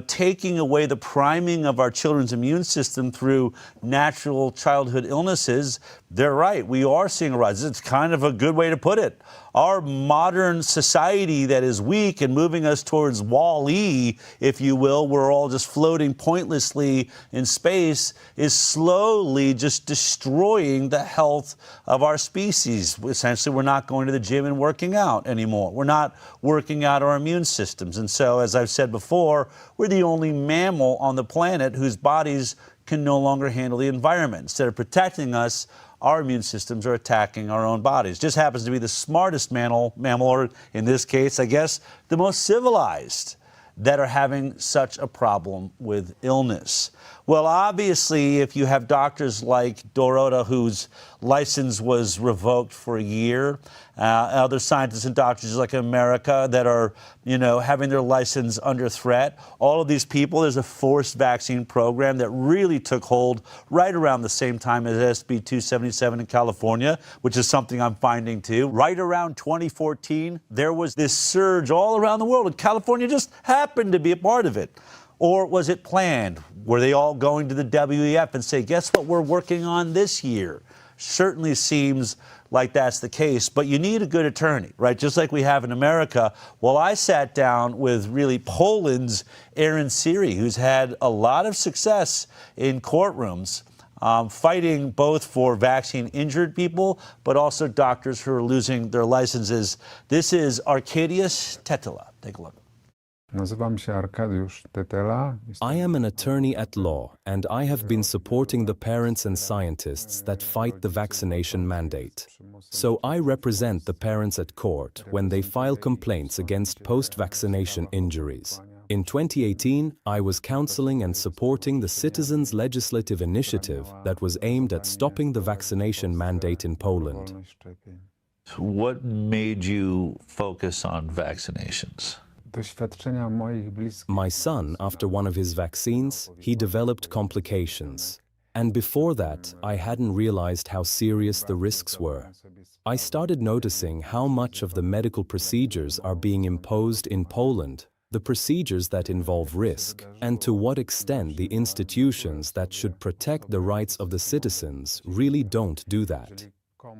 taking away the priming of our children's immune system through natural childhood illnesses, they're right. We are seeing a rise. It's kind of a good way to put it. Our modern society that is weak and moving us towards Wall-E, if you will, we're all just floating pointlessly in space, is slowly just destroying the health of our species. Essentially, we're not going to the gym and working out anymore. We're not working out our immune systems. And so, as I've said before, we're the only mammal on the planet whose bodies can no longer handle the environment. Instead of protecting us, our immune systems are attacking our own bodies. Just happens to be the smartest mammal, or in this case, I guess, the most civilized, that are having such a problem with illness. Well, obviously, if you have doctors like Dorota, whose license was revoked for a year, other scientists and doctors like America that are, having their license under threat, all of these people, there's a forced vaccine program that really took hold right around the same time as SB 277 in California, which is something I'm finding too. Right around 2014, there was this surge all around the world, and California just happened to be a part of it. Or was it planned? Were they all going to the WEF and say, guess what we're working on this year? Certainly seems like that's the case, but you need a good attorney, right? Just like we have in America. Well, I sat down with really Poland's Aaron Siri, who's had a lot of success in courtrooms, fighting both for vaccine-injured people, but also doctors who are losing their licenses. This is Arkadiusz Tetela. Take a look. Nazywam się Arkadiusz Tetela. I am an attorney at law, and I have been supporting the parents and scientists that fight the vaccination mandate. So I represent the parents at court when they file complaints against post-vaccination injuries. In 2018, I was counseling and supporting the Citizens' Legislative Initiative that was aimed at stopping the vaccination mandate in Poland. What made you focus on vaccinations? My son, after one of his vaccines, he developed complications. And before that, I hadn't realized how serious the risks were. I started noticing how much of the medical procedures are being imposed in Poland, the procedures that involve risk, and to what extent the institutions that should protect the rights of the citizens really don't do that.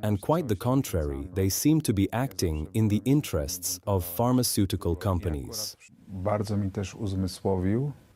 And quite the contrary, they seem to be acting in the interests of pharmaceutical companies.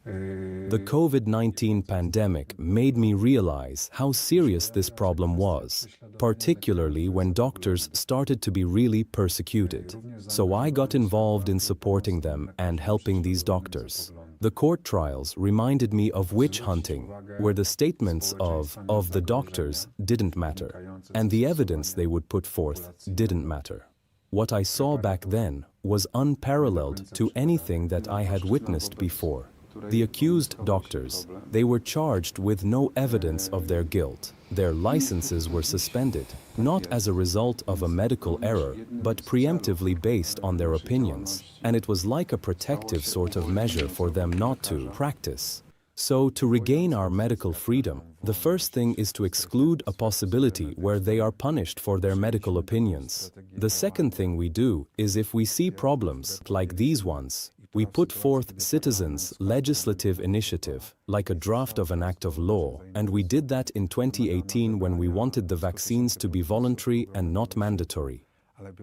The COVID-19 pandemic made me realize how serious this problem was, particularly when doctors started to be really persecuted. So I got involved in supporting them and helping these doctors. The court trials reminded me of witch hunting, where the statements of the doctors didn't matter, and the evidence they would put forth didn't matter. What I saw back then was unparalleled to anything that I had witnessed before. The accused doctors, they were charged with no evidence of their guilt. Their licenses were suspended, not as a result of a medical error, but preemptively based on their opinions, and it was like a protective sort of measure for them not to practice. So, to regain our medical freedom, the first thing is to exclude a possibility where they are punished for their medical opinions. The second thing we do is, if we see problems like these ones, we put forth Citizens' Legislative Initiative, like a draft of an act of law, and we did that in 2018 when we wanted the vaccines to be voluntary and not mandatory.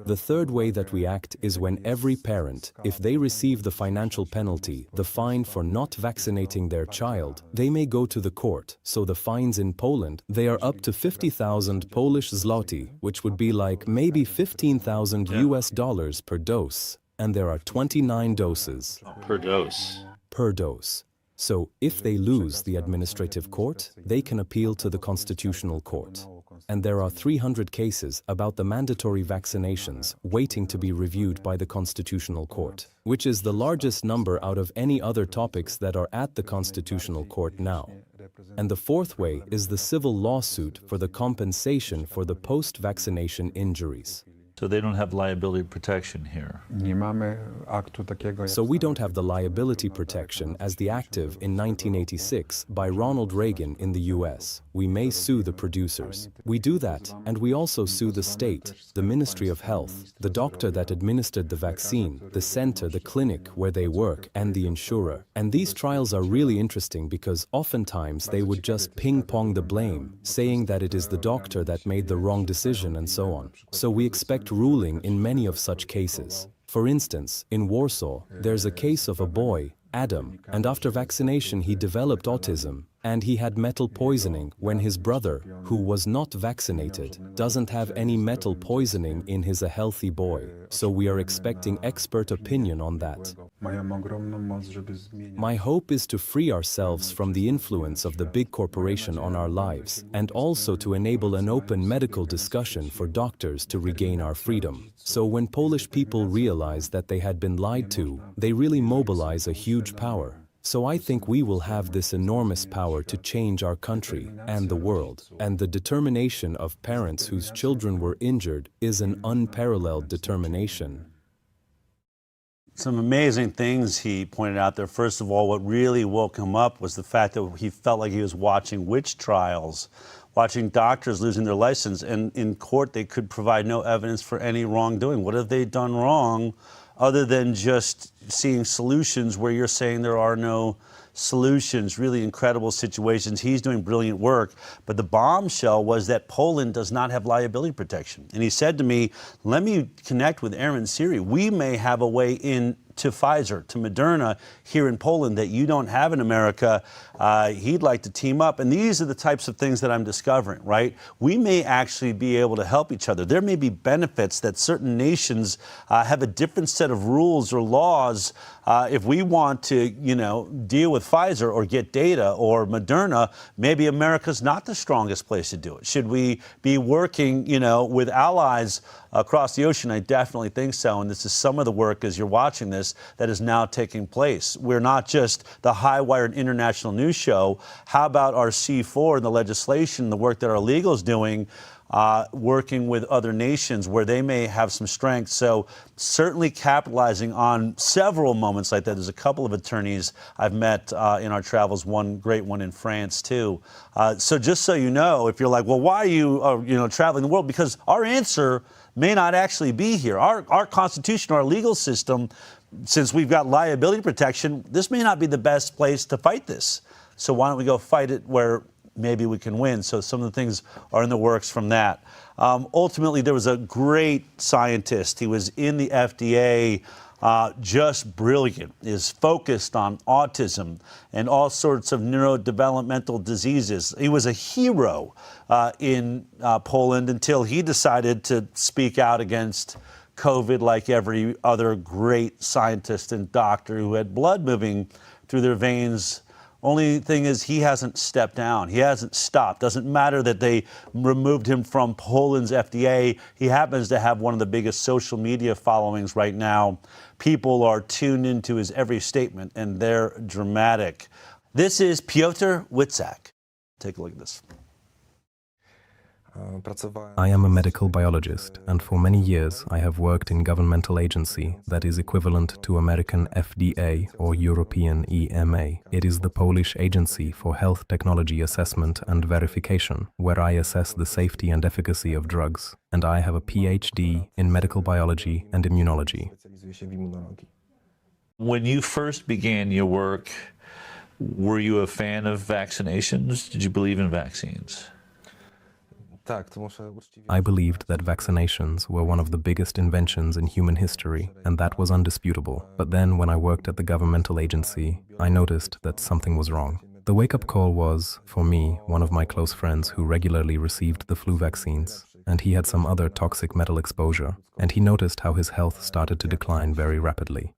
The third way that we act is when every parent, if they receive the financial penalty, the fine for not vaccinating their child, they may go to the court. So the fines in Poland, they are up to 50,000 Polish zloty, which would be like maybe $15,000 per dose. And there are 29 doses. Per dose. Per dose. So, if they lose the administrative court, they can appeal to the Constitutional Court. And there are 300 cases about the mandatory vaccinations waiting to be reviewed by the Constitutional Court, which is the largest number out of any other topics that are at the Constitutional Court now. And the fourth way is the civil lawsuit for the compensation for the post-vaccination injuries. So they don't have liability protection here. Nie mamy aktu takiego. So we don't have the liability protection as the active in 1986 by Ronald Reagan in the US. We may sue the producers. We do that, and we also sue the state, the Ministry of Health, the doctor that administered the vaccine, the center, the clinic where they work, and the insurer. And these trials are really interesting because oftentimes they would just ping-pong the blame, saying that it is the doctor that made the wrong decision and so on. So we expect ruling in many of such cases. For instance, in Warsaw, there's a case of a boy, Adam, and after vaccination he developed autism, and he had metal poisoning when his brother, who was not vaccinated, doesn't have any metal poisoning in his a healthy boy. So we are expecting expert opinion on that. My hope is to free ourselves from the influence of the big corporation on our lives, and also to enable an open medical discussion for doctors to regain our freedom. So when Polish people realize that they had been lied to, they really mobilize a huge power. So I think we will have this enormous power to change our country and the world. And the determination of parents whose children were injured is an unparalleled determination. Some amazing things he pointed out there. First of all, what really woke him up was the fact that he felt like he was watching witch trials, watching doctors losing their license, and in court they could provide no evidence for any wrongdoing. What have they done wrong other than just seeing solutions where you're saying there are no solutions? Really incredible situations. He's doing brilliant work, but the bombshell was that Poland does not have liability protection. And he said to me, let me connect with Aaron Siri. We may have a way in to Pfizer, to Moderna here in Poland that you don't have in America. He'd like to team up. And these are the types of things that I'm discovering, right? We may actually be able to help each other. There may be benefits that certain nations have a different set of rules or laws. If we want to, deal with Pfizer or get data or Moderna, maybe America's not the strongest place to do it. Should we be working, with allies across the ocean? I definitely think so. And this is some of the work, as you're watching this, that is now taking place. We're not just the high-wired international news show. How about our C4 and the legislation, the work that our legal is doing, working with other nations where they may have some strength? So certainly capitalizing on several moments like that. There's a couple of attorneys I've met in our travels, one great one in France too. So just so you know, if you're like, well, why are you traveling the world? Because our answer may not actually be here. Our Constitution, our legal system, since we've got liability protection, this may not be the best place to fight this. So why don't we go fight it where maybe we can win? So some of the things are in the works from that. Ultimately, there was a great scientist. He was in the FDA, just brilliant, is focused on autism and all sorts of neurodevelopmental diseases. He was a hero in Poland until he decided to speak out against COVID like every other great scientist and doctor who had blood moving through their veins. Only thing is, he hasn't stepped down. He hasn't stopped. Doesn't matter that they removed him from Poland's FDA. He happens to have one of the biggest social media followings right now. People are tuned into his every statement, and they're dramatic. This is Piotr Witczak. Take a look at this. I am a medical biologist, and for many years I have worked in governmental agency that is equivalent to American FDA or European EMA. It is the Polish Agency for Health Technology Assessment and Verification, where I assess the safety and efficacy of drugs, and I have a PhD in medical biology and immunology. When you first began your work, were you a fan of vaccinations? Did you believe in vaccines? I believed that vaccinations were one of the biggest inventions in human history, and that was undisputable. But then, when I worked at the governmental agency, I noticed that something was wrong. The wake-up call was, for me, one of my close friends who regularly received the flu vaccines, and he had some other toxic metal exposure, and he noticed how his health started to decline very rapidly.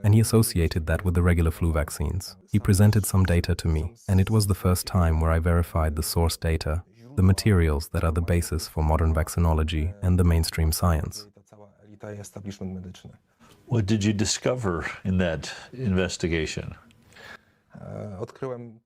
And he associated that with the regular flu vaccines. He presented some data to me, and it was the first time where I verified the source data, the materials that are the basis for modern vaccinology and the mainstream science. What did you discover in that investigation?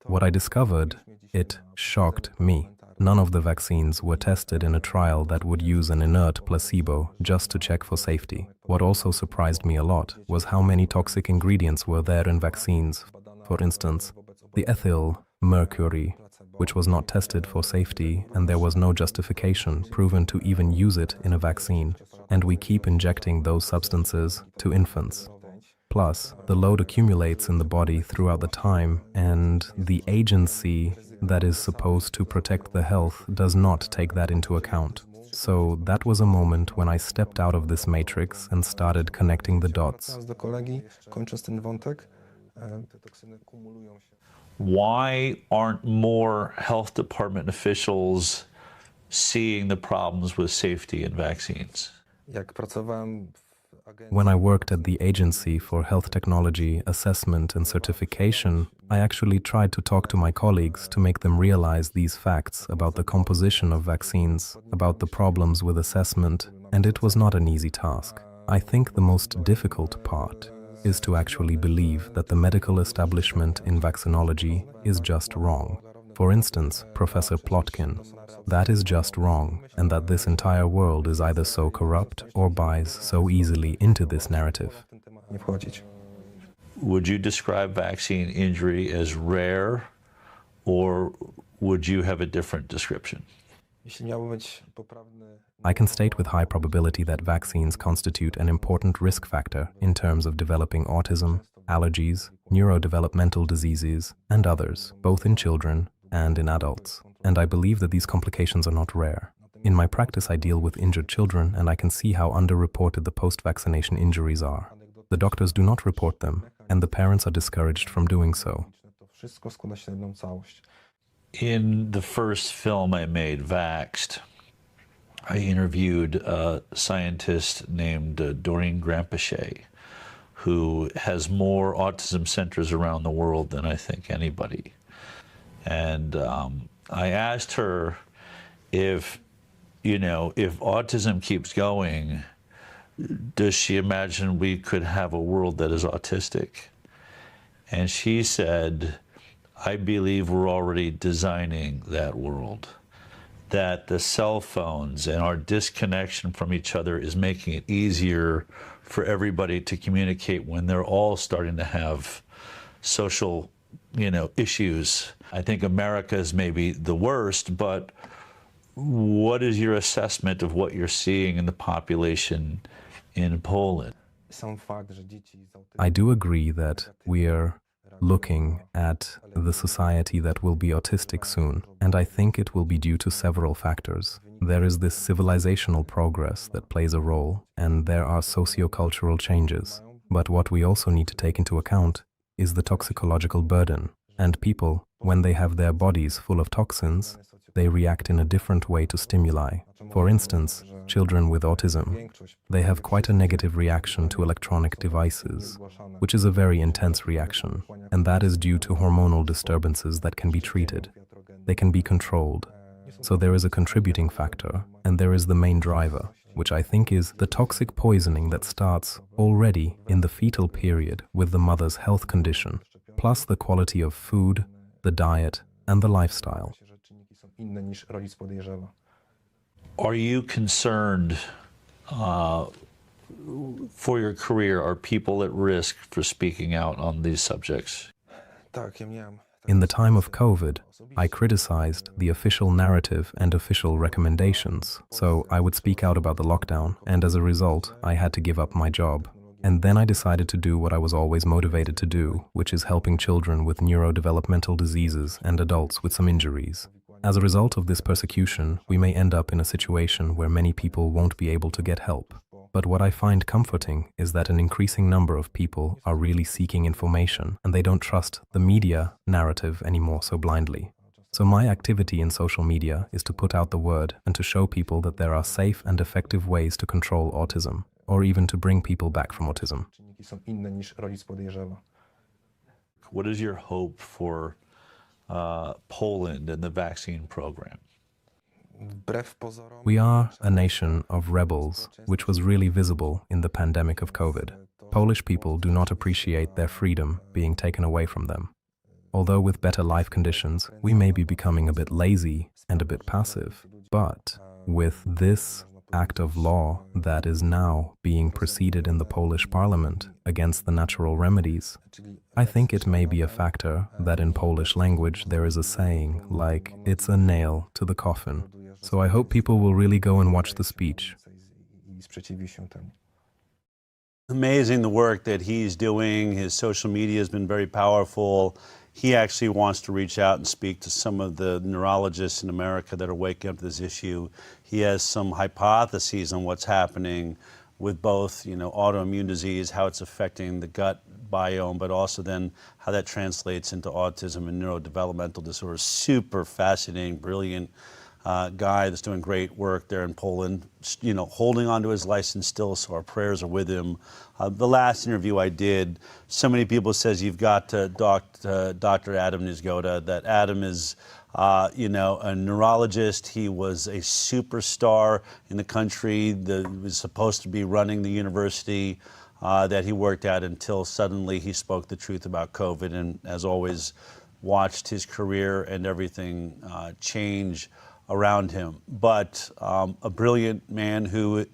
What I discovered, it shocked me. none of the vaccines were tested in a trial that would use an inert placebo just to check for safety. What also surprised me a lot was how many toxic ingredients were there in vaccines. For instance, the ethyl mercury, which was not tested for safety, and there was no justification proven to even use it in a vaccine. And we keep injecting those substances to infants. Plus, the load accumulates in the body throughout the time, and the agency that is supposed to protect the health does not take that into account. So that was a moment when I stepped out of this matrix and started connecting the dots. Why aren't more health department officials seeing the problems with safety in vaccines? When I worked at the Agency for Health Technology Assessment and Certification, I actually tried to talk to my colleagues to make them realize these facts about the composition of vaccines, about the problems with assessment, and it was not an easy task. I think the most difficult part is to actually believe that the medical establishment in vaccinology is just wrong. For instance, Professor Plotkin, that is just wrong, and that this entire world is either so corrupt or buys so easily into this narrative. Would you describe vaccine injury as rare, or would you have a different description? I can state with high probability that vaccines constitute an important risk factor in terms of developing autism, allergies, neurodevelopmental diseases, and others, both in children and in adults. And I believe that these complications are not rare. In my practice, I deal with injured children, and I can see how underreported the post-vaccination injuries are. The doctors do not report them, and the parents are discouraged from doing so. In the first film I made, Vaxxed, I interviewed a scientist named Doreen Granpeche, who has more autism centers around the world than I think anybody. And I asked her if autism keeps going, does she imagine we could have a world that is autistic? And she said, I believe we're already designing that world, that the cell phones and our disconnection from each other is making it easier for everybody to communicate when they're all starting to have social, issues. I think America is maybe the worst, but what is your assessment of what you're seeing in the population in Poland? I do agree that we're looking at the society that will be autistic soon, and I think it will be due to several factors. There is this civilizational progress that plays a role, and there are sociocultural changes. But what we also need to take into account is the toxicological burden, and people, when they have their bodies full of toxins, they react in a different way to stimuli. For instance, children with autism, they have quite a negative reaction to electronic devices, which is a very intense reaction, and that is due to hormonal disturbances that can be treated. They can be controlled. So there is a contributing factor, and there is the main driver, which I think is the toxic poisoning that starts already in the fetal period with the mother's health condition, plus the quality of food, the diet, and the lifestyle. Are you concerned for your career? Are people at risk for speaking out on these subjects? In the time of COVID, I criticized the official narrative and official recommendations, so I would speak out about the lockdown, and as a result, I had to give up my job. And then I decided to do what I was always motivated to do, which is helping children with neurodevelopmental diseases and adults with some injuries. As a result of this persecution, we may end up in a situation where many people won't be able to get help. But what I find comforting is that an increasing number of people are really seeking information, and they don't trust the media narrative anymore so blindly. So my activity in social media is to put out the word and to show people that there are safe and effective ways to control autism, or even to bring people back from autism. What is your hope for Poland and the vaccine program? We are a nation of rebels, which was really visible in the pandemic of COVID. Polish people do not appreciate their freedom being taken away from them. Although with better life conditions, we may be becoming a bit lazy and a bit passive. But with this act of law that is now being proceeded in the Polish parliament against the natural remedies, I think it may be a factor that in Polish language there is a saying like, it's a nail to the coffin. So I hope people will really go and watch the speech. Amazing the work that he's doing. His social media has been very powerful. He actually wants to reach out and speak to some of the neurologists in America that are waking up to this issue. He has some hypotheses on what's happening with both, autoimmune disease, how it's affecting the gut biome, but also then how that translates into autism and neurodevelopmental disorders. Super fascinating, brilliant guy that's doing great work there in Poland, holding on to his license still, so our prayers are with him. The last interview I did, so many people says you've got Dr. Adam Niezgoda, that Adam is a neurologist. He was a superstar in the country, was supposed to be running the university that he worked at until suddenly he spoke the truth about COVID, and as always, watched his career and everything change around him. But a brilliant man who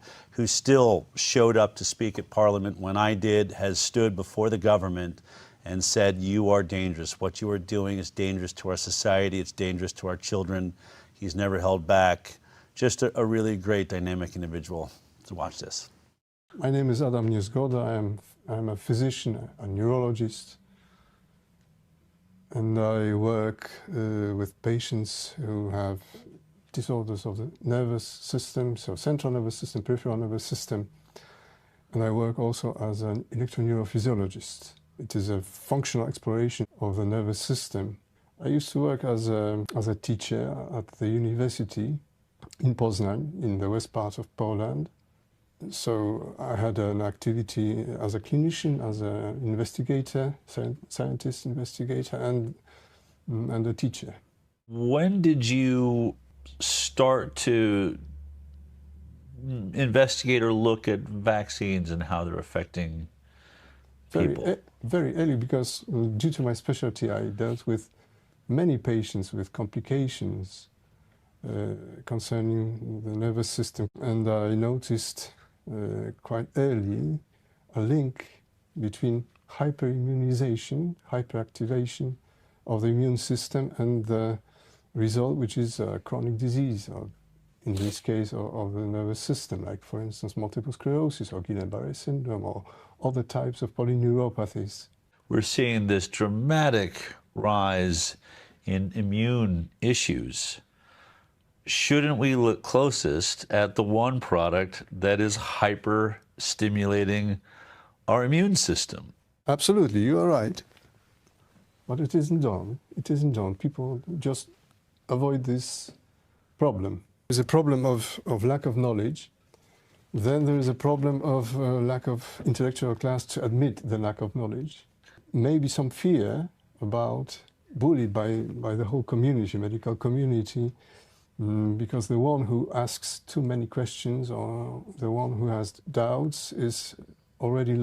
still showed up to speak at Parliament when I did, has stood before the government and said, you are dangerous. What you are doing is dangerous to our society. It's dangerous to our children. He's never held back. Just a really great, dynamic individual. So watch this. My name is Adam Niezgoda. I'm a physician, a neurologist, and I work with patients who have disorders of the nervous system, so central nervous system, peripheral nervous system, and I work also as an electroneurophysiologist. It is a functional exploration of the nervous system. I used to work as a teacher at the university in Poznań, in the west part of Poland. So I had an activity as a clinician, as an investigator, scientist investigator, and a teacher. When did you start to investigate or look at vaccines and how they're affecting people? Very early, because due to my specialty, I dealt with many patients with complications concerning the nervous system, and I noticed quite early a link between hyperimmunization, hyperactivation of the immune system, and the result, which is a chronic disease, or in this case, of the nervous system, like, for instance, multiple sclerosis or Guillain-Barré syndrome or other types of polyneuropathies. We're seeing this dramatic rise in immune issues. Shouldn't we look closest at the one product that is hyper-stimulating our immune system? Absolutely, you are right. But it isn't done. It isn't done. People just avoid this problem. There's a problem of lack of knowledge. Then there is a problem of lack of intellectual class to admit the lack of knowledge. Maybe some fear about bullied by the whole community, medical community, because the one who asks too many questions or the one who has doubts is already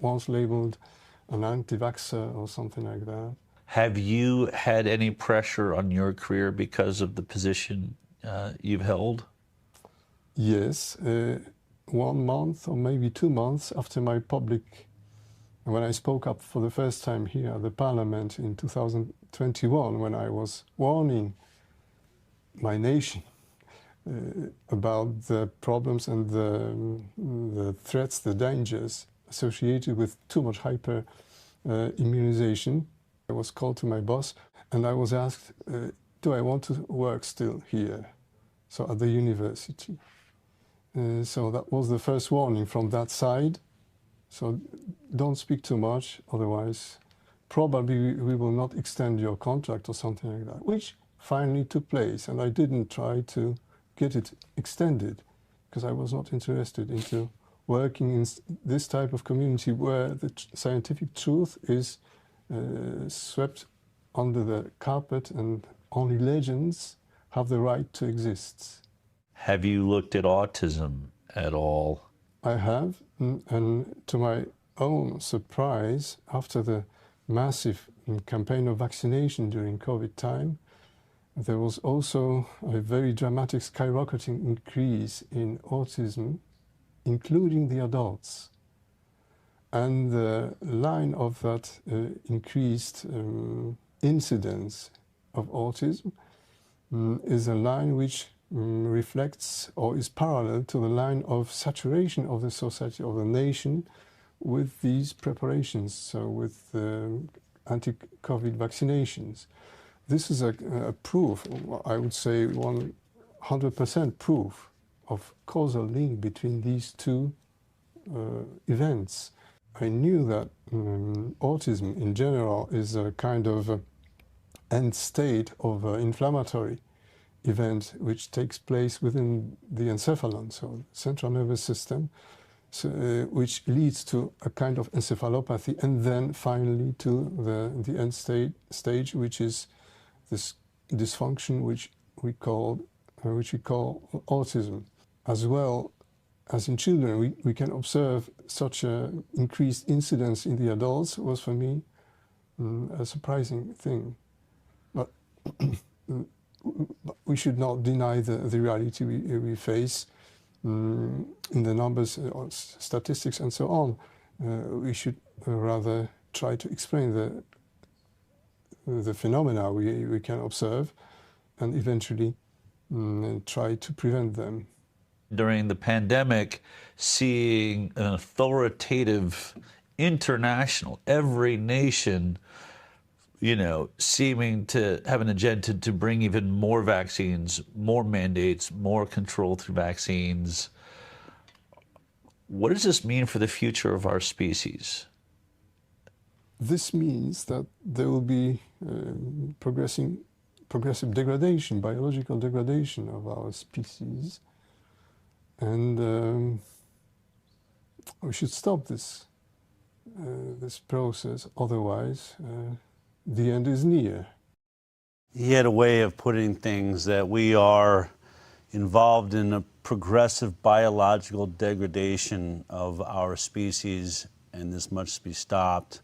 once labeled an anti-vaxxer or something like that. Have you had any pressure on your career because of the position you've held? Yes. 1 month or maybe 2 months after my when I spoke up for the first time here at the Parliament in 2021, when I was warning my nation about the problems and the threats, the dangers associated with too much hyper-immunization, I was called to my boss and I was asked, do I want to work still here, so at the university? So that was the first warning from that side. So don't speak too much, otherwise probably we will not extend your contract or something like that, which finally took place. And I didn't try to get it extended because I was not interested into working in this type of community where the scientific truth is swept under the carpet and only legends have the right to exist. Have you looked at autism at all? I have, and to my own surprise, after the massive campaign of vaccination during COVID time, there was also a very dramatic skyrocketing increase in autism, including the adults. And the line of that increased incidence of autism is a line which reflects or is parallel to the line of saturation of the society, of the nation, with these preparations, so with anti-COVID vaccinations. This is a proof, I would say 100% proof of causal link between these two events. I knew that autism in general is a kind of end state of inflammatory event which takes place within the encephalon, so central nervous system, so, which leads to a kind of encephalopathy, and then finally to the end stage, which is this dysfunction which we call autism. As well as in children, we can observe such an increased incidence in the adults. Was for me a surprising thing. But we should not deny the reality we face in the numbers, statistics, and so on. We should rather try to explain the phenomena we can observe, and eventually try to prevent them. During the pandemic, seeing an authoritative international, every nation, seeming to have an agenda to bring even more vaccines, more mandates, more control through vaccines. What does this mean for the future of our species? This means that there will be progressive degradation, biological degradation of our species, and we should stop this process. Otherwise, the end is near. He had a way of putting things that we are involved in a progressive biological degradation of our species, and this must be stopped.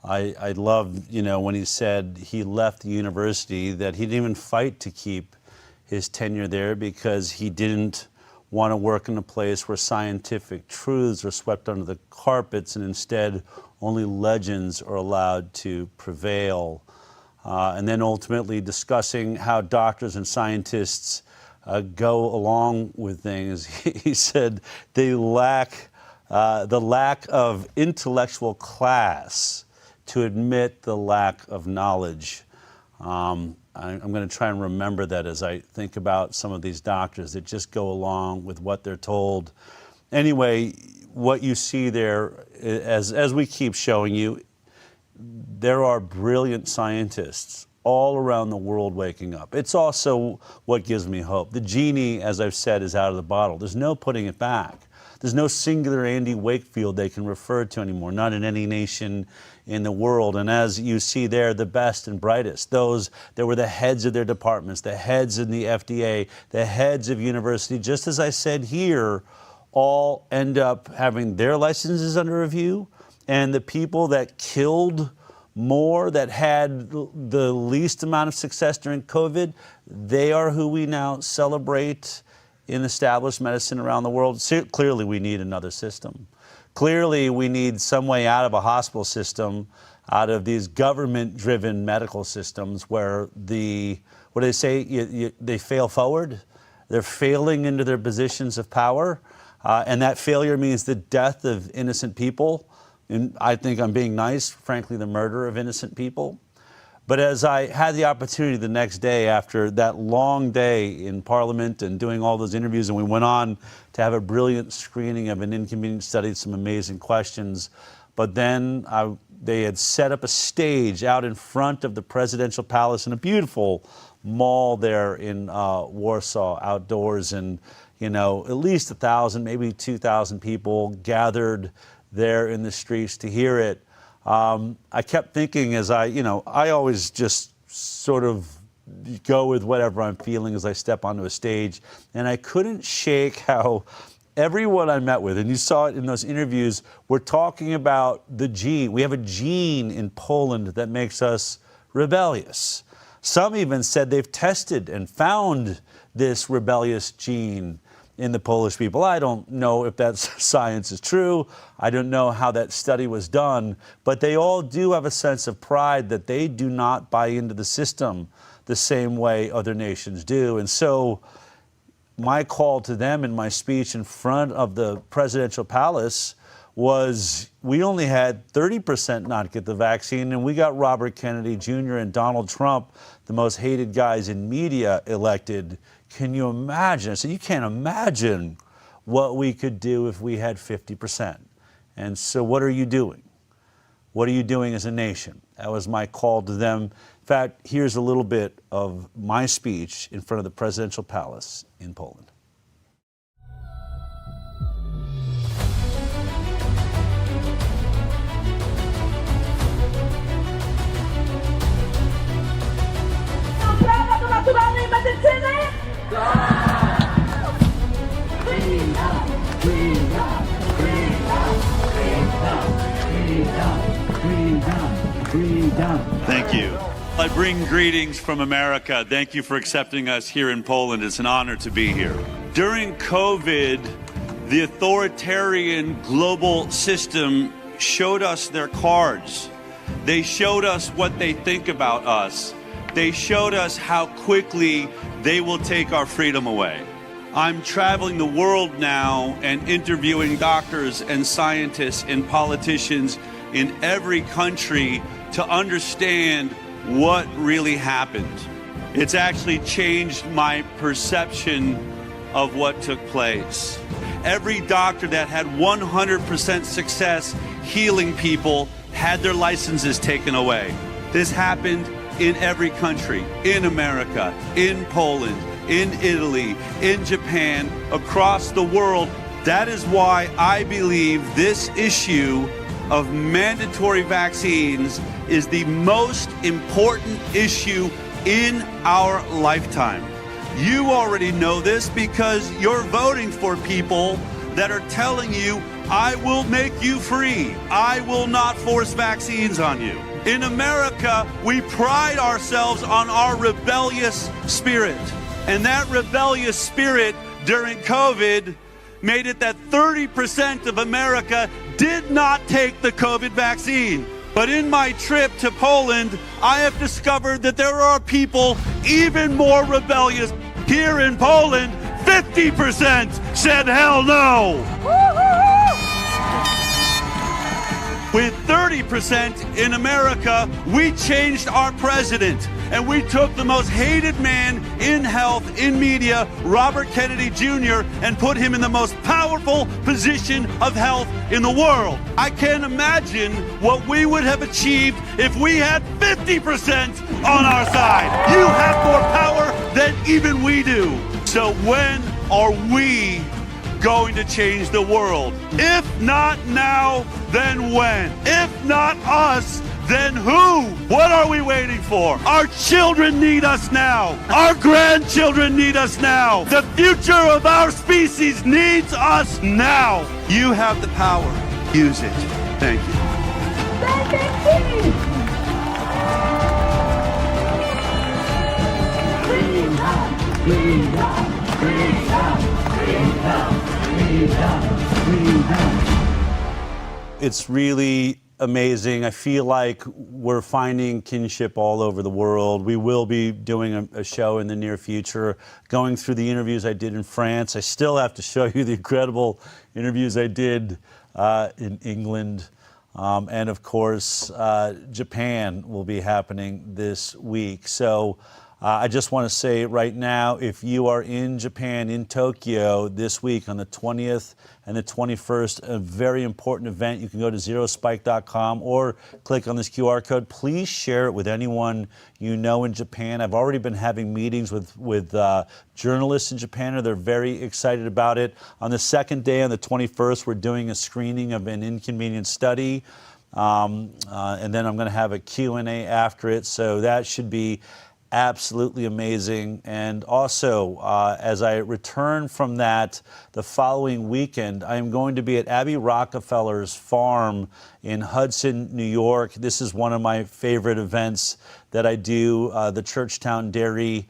I loved, when he said he left the university, that he didn't even fight to keep his tenure there because he didn't want to work in a place where scientific truths are swept under the carpets and instead only legends are allowed to prevail. And then ultimately discussing how doctors and scientists go along with things. He said they lack the lack of intellectual class to admit the lack of knowledge. I'm going to try and remember that as I think about some of these doctors that just go along with what they're told. Anyway, what you see there, as we keep showing you, there are brilliant scientists all around the world waking up. It's also what gives me hope. The genie, as I've said, is out of the bottle. There's no putting it back. There's no singular Andy Wakefield they can refer to anymore, not in any nation in the world. And as you see there, the best and brightest, those that were the heads of their departments, the heads in the FDA, the heads of university, just as I said here, all end up having their licenses under review. And the people that killed more, that had the least amount of success during COVID, they are who we now celebrate in established medicine around the world. Clearly, we need another system. Clearly, we need some way out of a hospital system, out of these government-driven medical systems where what do they say? They fail forward. They're failing into their positions of power, and that failure means the death of innocent people. And I think I'm being nice, frankly, the murder of innocent people. But as I had the opportunity the next day after that long day in Parliament and doing all those interviews, and we went on to have a brilliant screening of an inconvenient study, some amazing questions. But then they had set up a stage out in front of the presidential palace in a beautiful mall there in Warsaw, outdoors, and at least 1,000, maybe 2,000 people gathered there in the streets to hear it. I kept thinking as I always just sort of go with whatever I'm feeling as I step onto a stage, and I couldn't shake how everyone I met with, and you saw it in those interviews, we're talking about the gene. We have a gene in Poland that makes us rebellious. Some even said they've tested and found this rebellious gene in the Polish people. I don't know if that science is true. I don't know how that study was done, but they all do have a sense of pride that they do not buy into the system the same way other nations do. And so my call to them in my speech in front of the presidential palace was, we only had 30% not get the vaccine, and we got Robert Kennedy Jr. and Donald Trump, the most hated guys in media, elected. Can you imagine? So you can't imagine what we could do if we had 50%. And so what are you doing? What are you doing as a nation? That was my call to them. In fact, here's a little bit of my speech in front of the presidential palace in Poland. Thank you. I bring greetings from America. Thank you for accepting us here in Poland. It's an honor to be here. During COVID, the authoritarian global system showed us their cards. They showed us what they think about us. They showed us how quickly they will take our freedom away. I'm traveling the world now and interviewing doctors and scientists and politicians in every country to understand what really happened. It's actually changed my perception of what took place. Every doctor that had 100% success healing people had their licenses taken away. This happened in every country, in America, in Poland, in Italy, in Japan, across the world. That is why I believe this issue of mandatory vaccines is the most important issue in our lifetime. You already know this because you're voting for people that are telling you, I will make you free. I will not force vaccines on you. In America, we pride ourselves on our rebellious spirit. And that rebellious spirit during COVID made it that 30% of America did not take the COVID vaccine. But in my trip to Poland, I have discovered that there are people even more rebellious. Here in Poland, 50% said hell no. With 30% in America, we changed our president. And we took the most hated man in health, in media, Robert Kennedy Jr., and put him in the most powerful position of health in the world. I can't imagine what we would have achieved if we had 50% on our side. You have more power than even we do. So when are we going to change the world? If not now, then when? If not us, then who? What are we waiting for? Our children need us now. Our grandchildren need us now. The future of our species needs us now. You have the power. Use it. Thank you. It's really amazing. I feel like we're finding kinship all over the world. We will be doing a show in the near future, going through the interviews I did in France. I still have to show you the incredible interviews I did in England. And of course, Japan will be happening this week. So I just want to say right now, if you are in Japan, in Tokyo this week on the 20th and the 21st, a very important event. You can go to zerospike.com or click on this QR code. Please share it with anyone you know in Japan. I've already been having meetings with journalists in Japan, and they're very excited about it. On the second day, on the 21st, we're doing a screening of an inconvenient study. And then I'm going to have a Q&A after it. So that should be absolutely amazing. And also, as I return from that the following weekend, I am going to be at Abby Rockefeller's farm in Hudson, New York. This is one of my favorite events that I do, the Churchtown Dairy.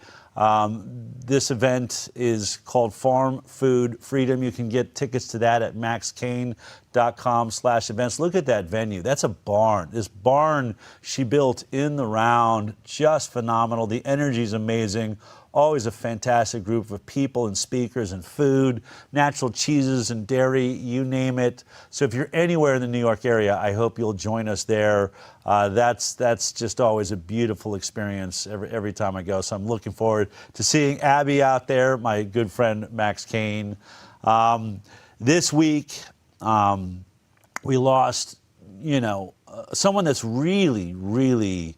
This event is called Farm Food Freedom. You can get tickets to that at maxkane.com/events. Look at that venue. That's a barn. This barn she built in the round, just phenomenal. The energy is amazing. Always a fantastic group of people and speakers and food, natural cheeses and dairy, you name it. So if you're anywhere in the New York area, I hope you'll join us there. That's just always a beautiful experience every time I go. So I'm looking forward to seeing Abby out there, my good friend Max Kane. This week, we lost, someone that's really, really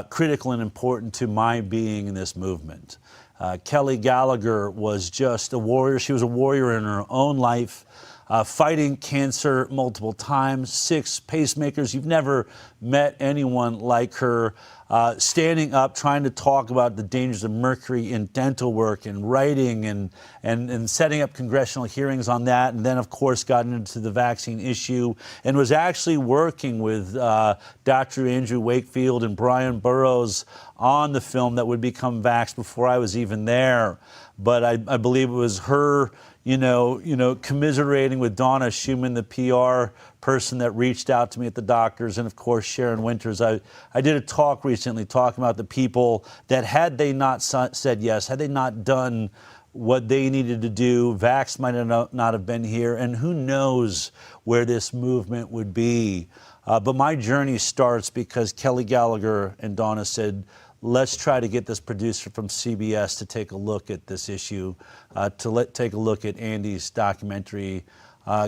critical and important to my being in this movement. Kelly Gallagher was just a warrior. She was a warrior in her own life, fighting cancer multiple times, 6 pacemakers. You've never met anyone like her, standing up, trying to talk about the dangers of mercury in dental work and writing and setting up congressional hearings on that. And then, of course, got into the vaccine issue and was actually working with Dr. Andrew Wakefield and Brian Burrows on the film that would become Vaxxed before I was even there. But I believe it was her, commiserating with Donna Schumann, the PR person that reached out to me at the doctors, and of course Sharon Winters. I did a talk recently talking about the people that, had they not said yes, had they not done what they needed to do, Vax might not have been here, and who knows where this movement would be. But my journey starts because Kelly Gallagher and Donna said, let's try to get this producer from CBS to take a look at this issue, take a look at Andy's documentary.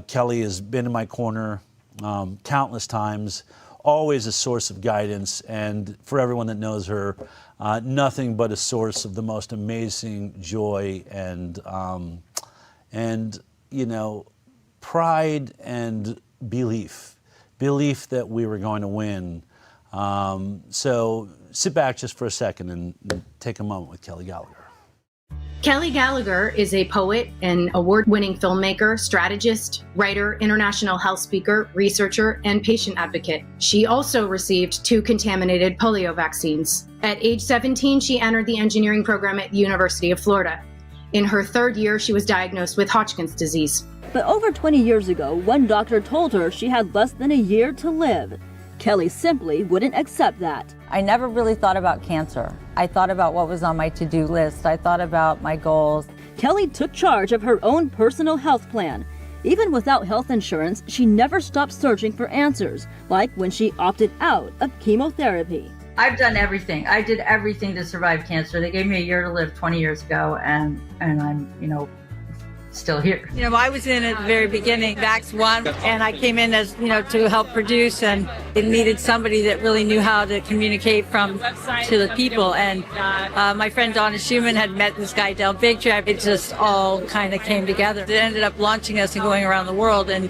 Kelly has been in my corner countless times, always a source of guidance, and for everyone that knows her, nothing but a source of the most amazing joy and pride and belief that we were going to win. So sit back just for a second and take a moment with Kelly Gallagher. Kelly Gallagher is a poet and award-winning filmmaker, strategist, writer, international health speaker, researcher, and patient advocate. She also received 2 contaminated polio vaccines. At age 17, she entered the engineering program at the University of Florida. In her 3rd year, she was diagnosed with Hodgkin's disease. But over 20 years ago, one doctor told her she had less than a year to live. Kelly simply wouldn't accept that. I never really thought about cancer. I thought about what was on my to-do list. I thought about my goals. Kelly took charge of her own personal health plan. Even without health insurance, she never stopped searching for answers, like when she opted out of chemotherapy. I've done everything. I did everything to survive cancer. They gave me a year to live 20 years ago, and I'm, still here. I was in at the very beginning, Vax 1, and I came in as, to help produce, and it needed somebody that really knew how to communicate to the people. And my friend Donna Schumann had met this guy, Del Bigtrap. It just all kind of came together. It ended up launching us and going around the world and,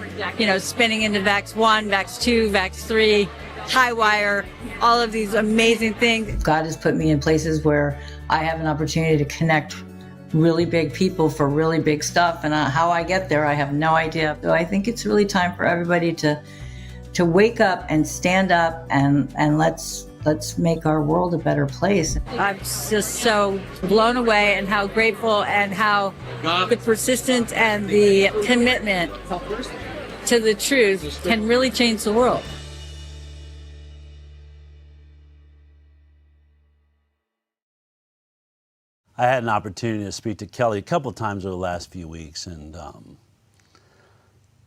spinning into Vax 1, Vax 2, Vax 3, High Wire, all of these amazing things. God has put me in places where I have an opportunity to connect really big people for really big stuff, and how I get there, I have no idea. So I think it's really time for everybody to wake up and stand up and let's make our world a better place. I'm just so blown away, and how grateful, and how the persistence and the commitment to the truth can really change the world. I had an opportunity to speak to Kelly a couple of times over the last few weeks, and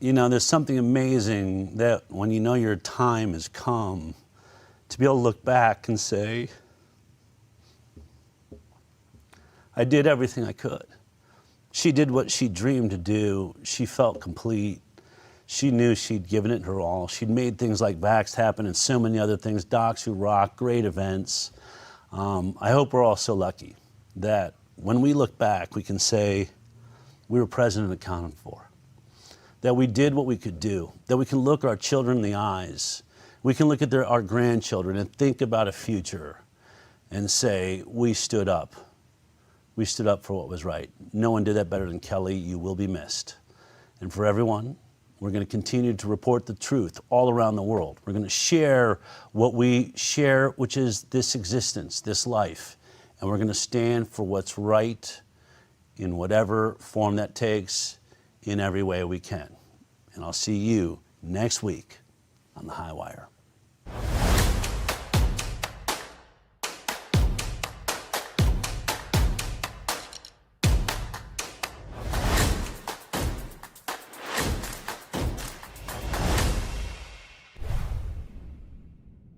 there's something amazing that when your time has come, to be able to look back and say, I did everything I could. She did what she dreamed to do. She felt complete. She knew she'd given it her all. She'd made things like Vaxxed happen and so many other things, Docs Who Rock, great events. I hope we're all so lucky that when we look back, we can say we were present and accounted for, that we did what we could do, that we can look our children in the eyes, we can look at our grandchildren and think about a future and say, we stood up. We stood up for what was right. No one did that better than Kelly. You will be missed. And for everyone, we're going to continue to report the truth all around the world. We're going to share what we share, which is this existence, this life. And we're going to stand for what's right in whatever form that takes, in every way we can. And I'll see you next week on The High Wire.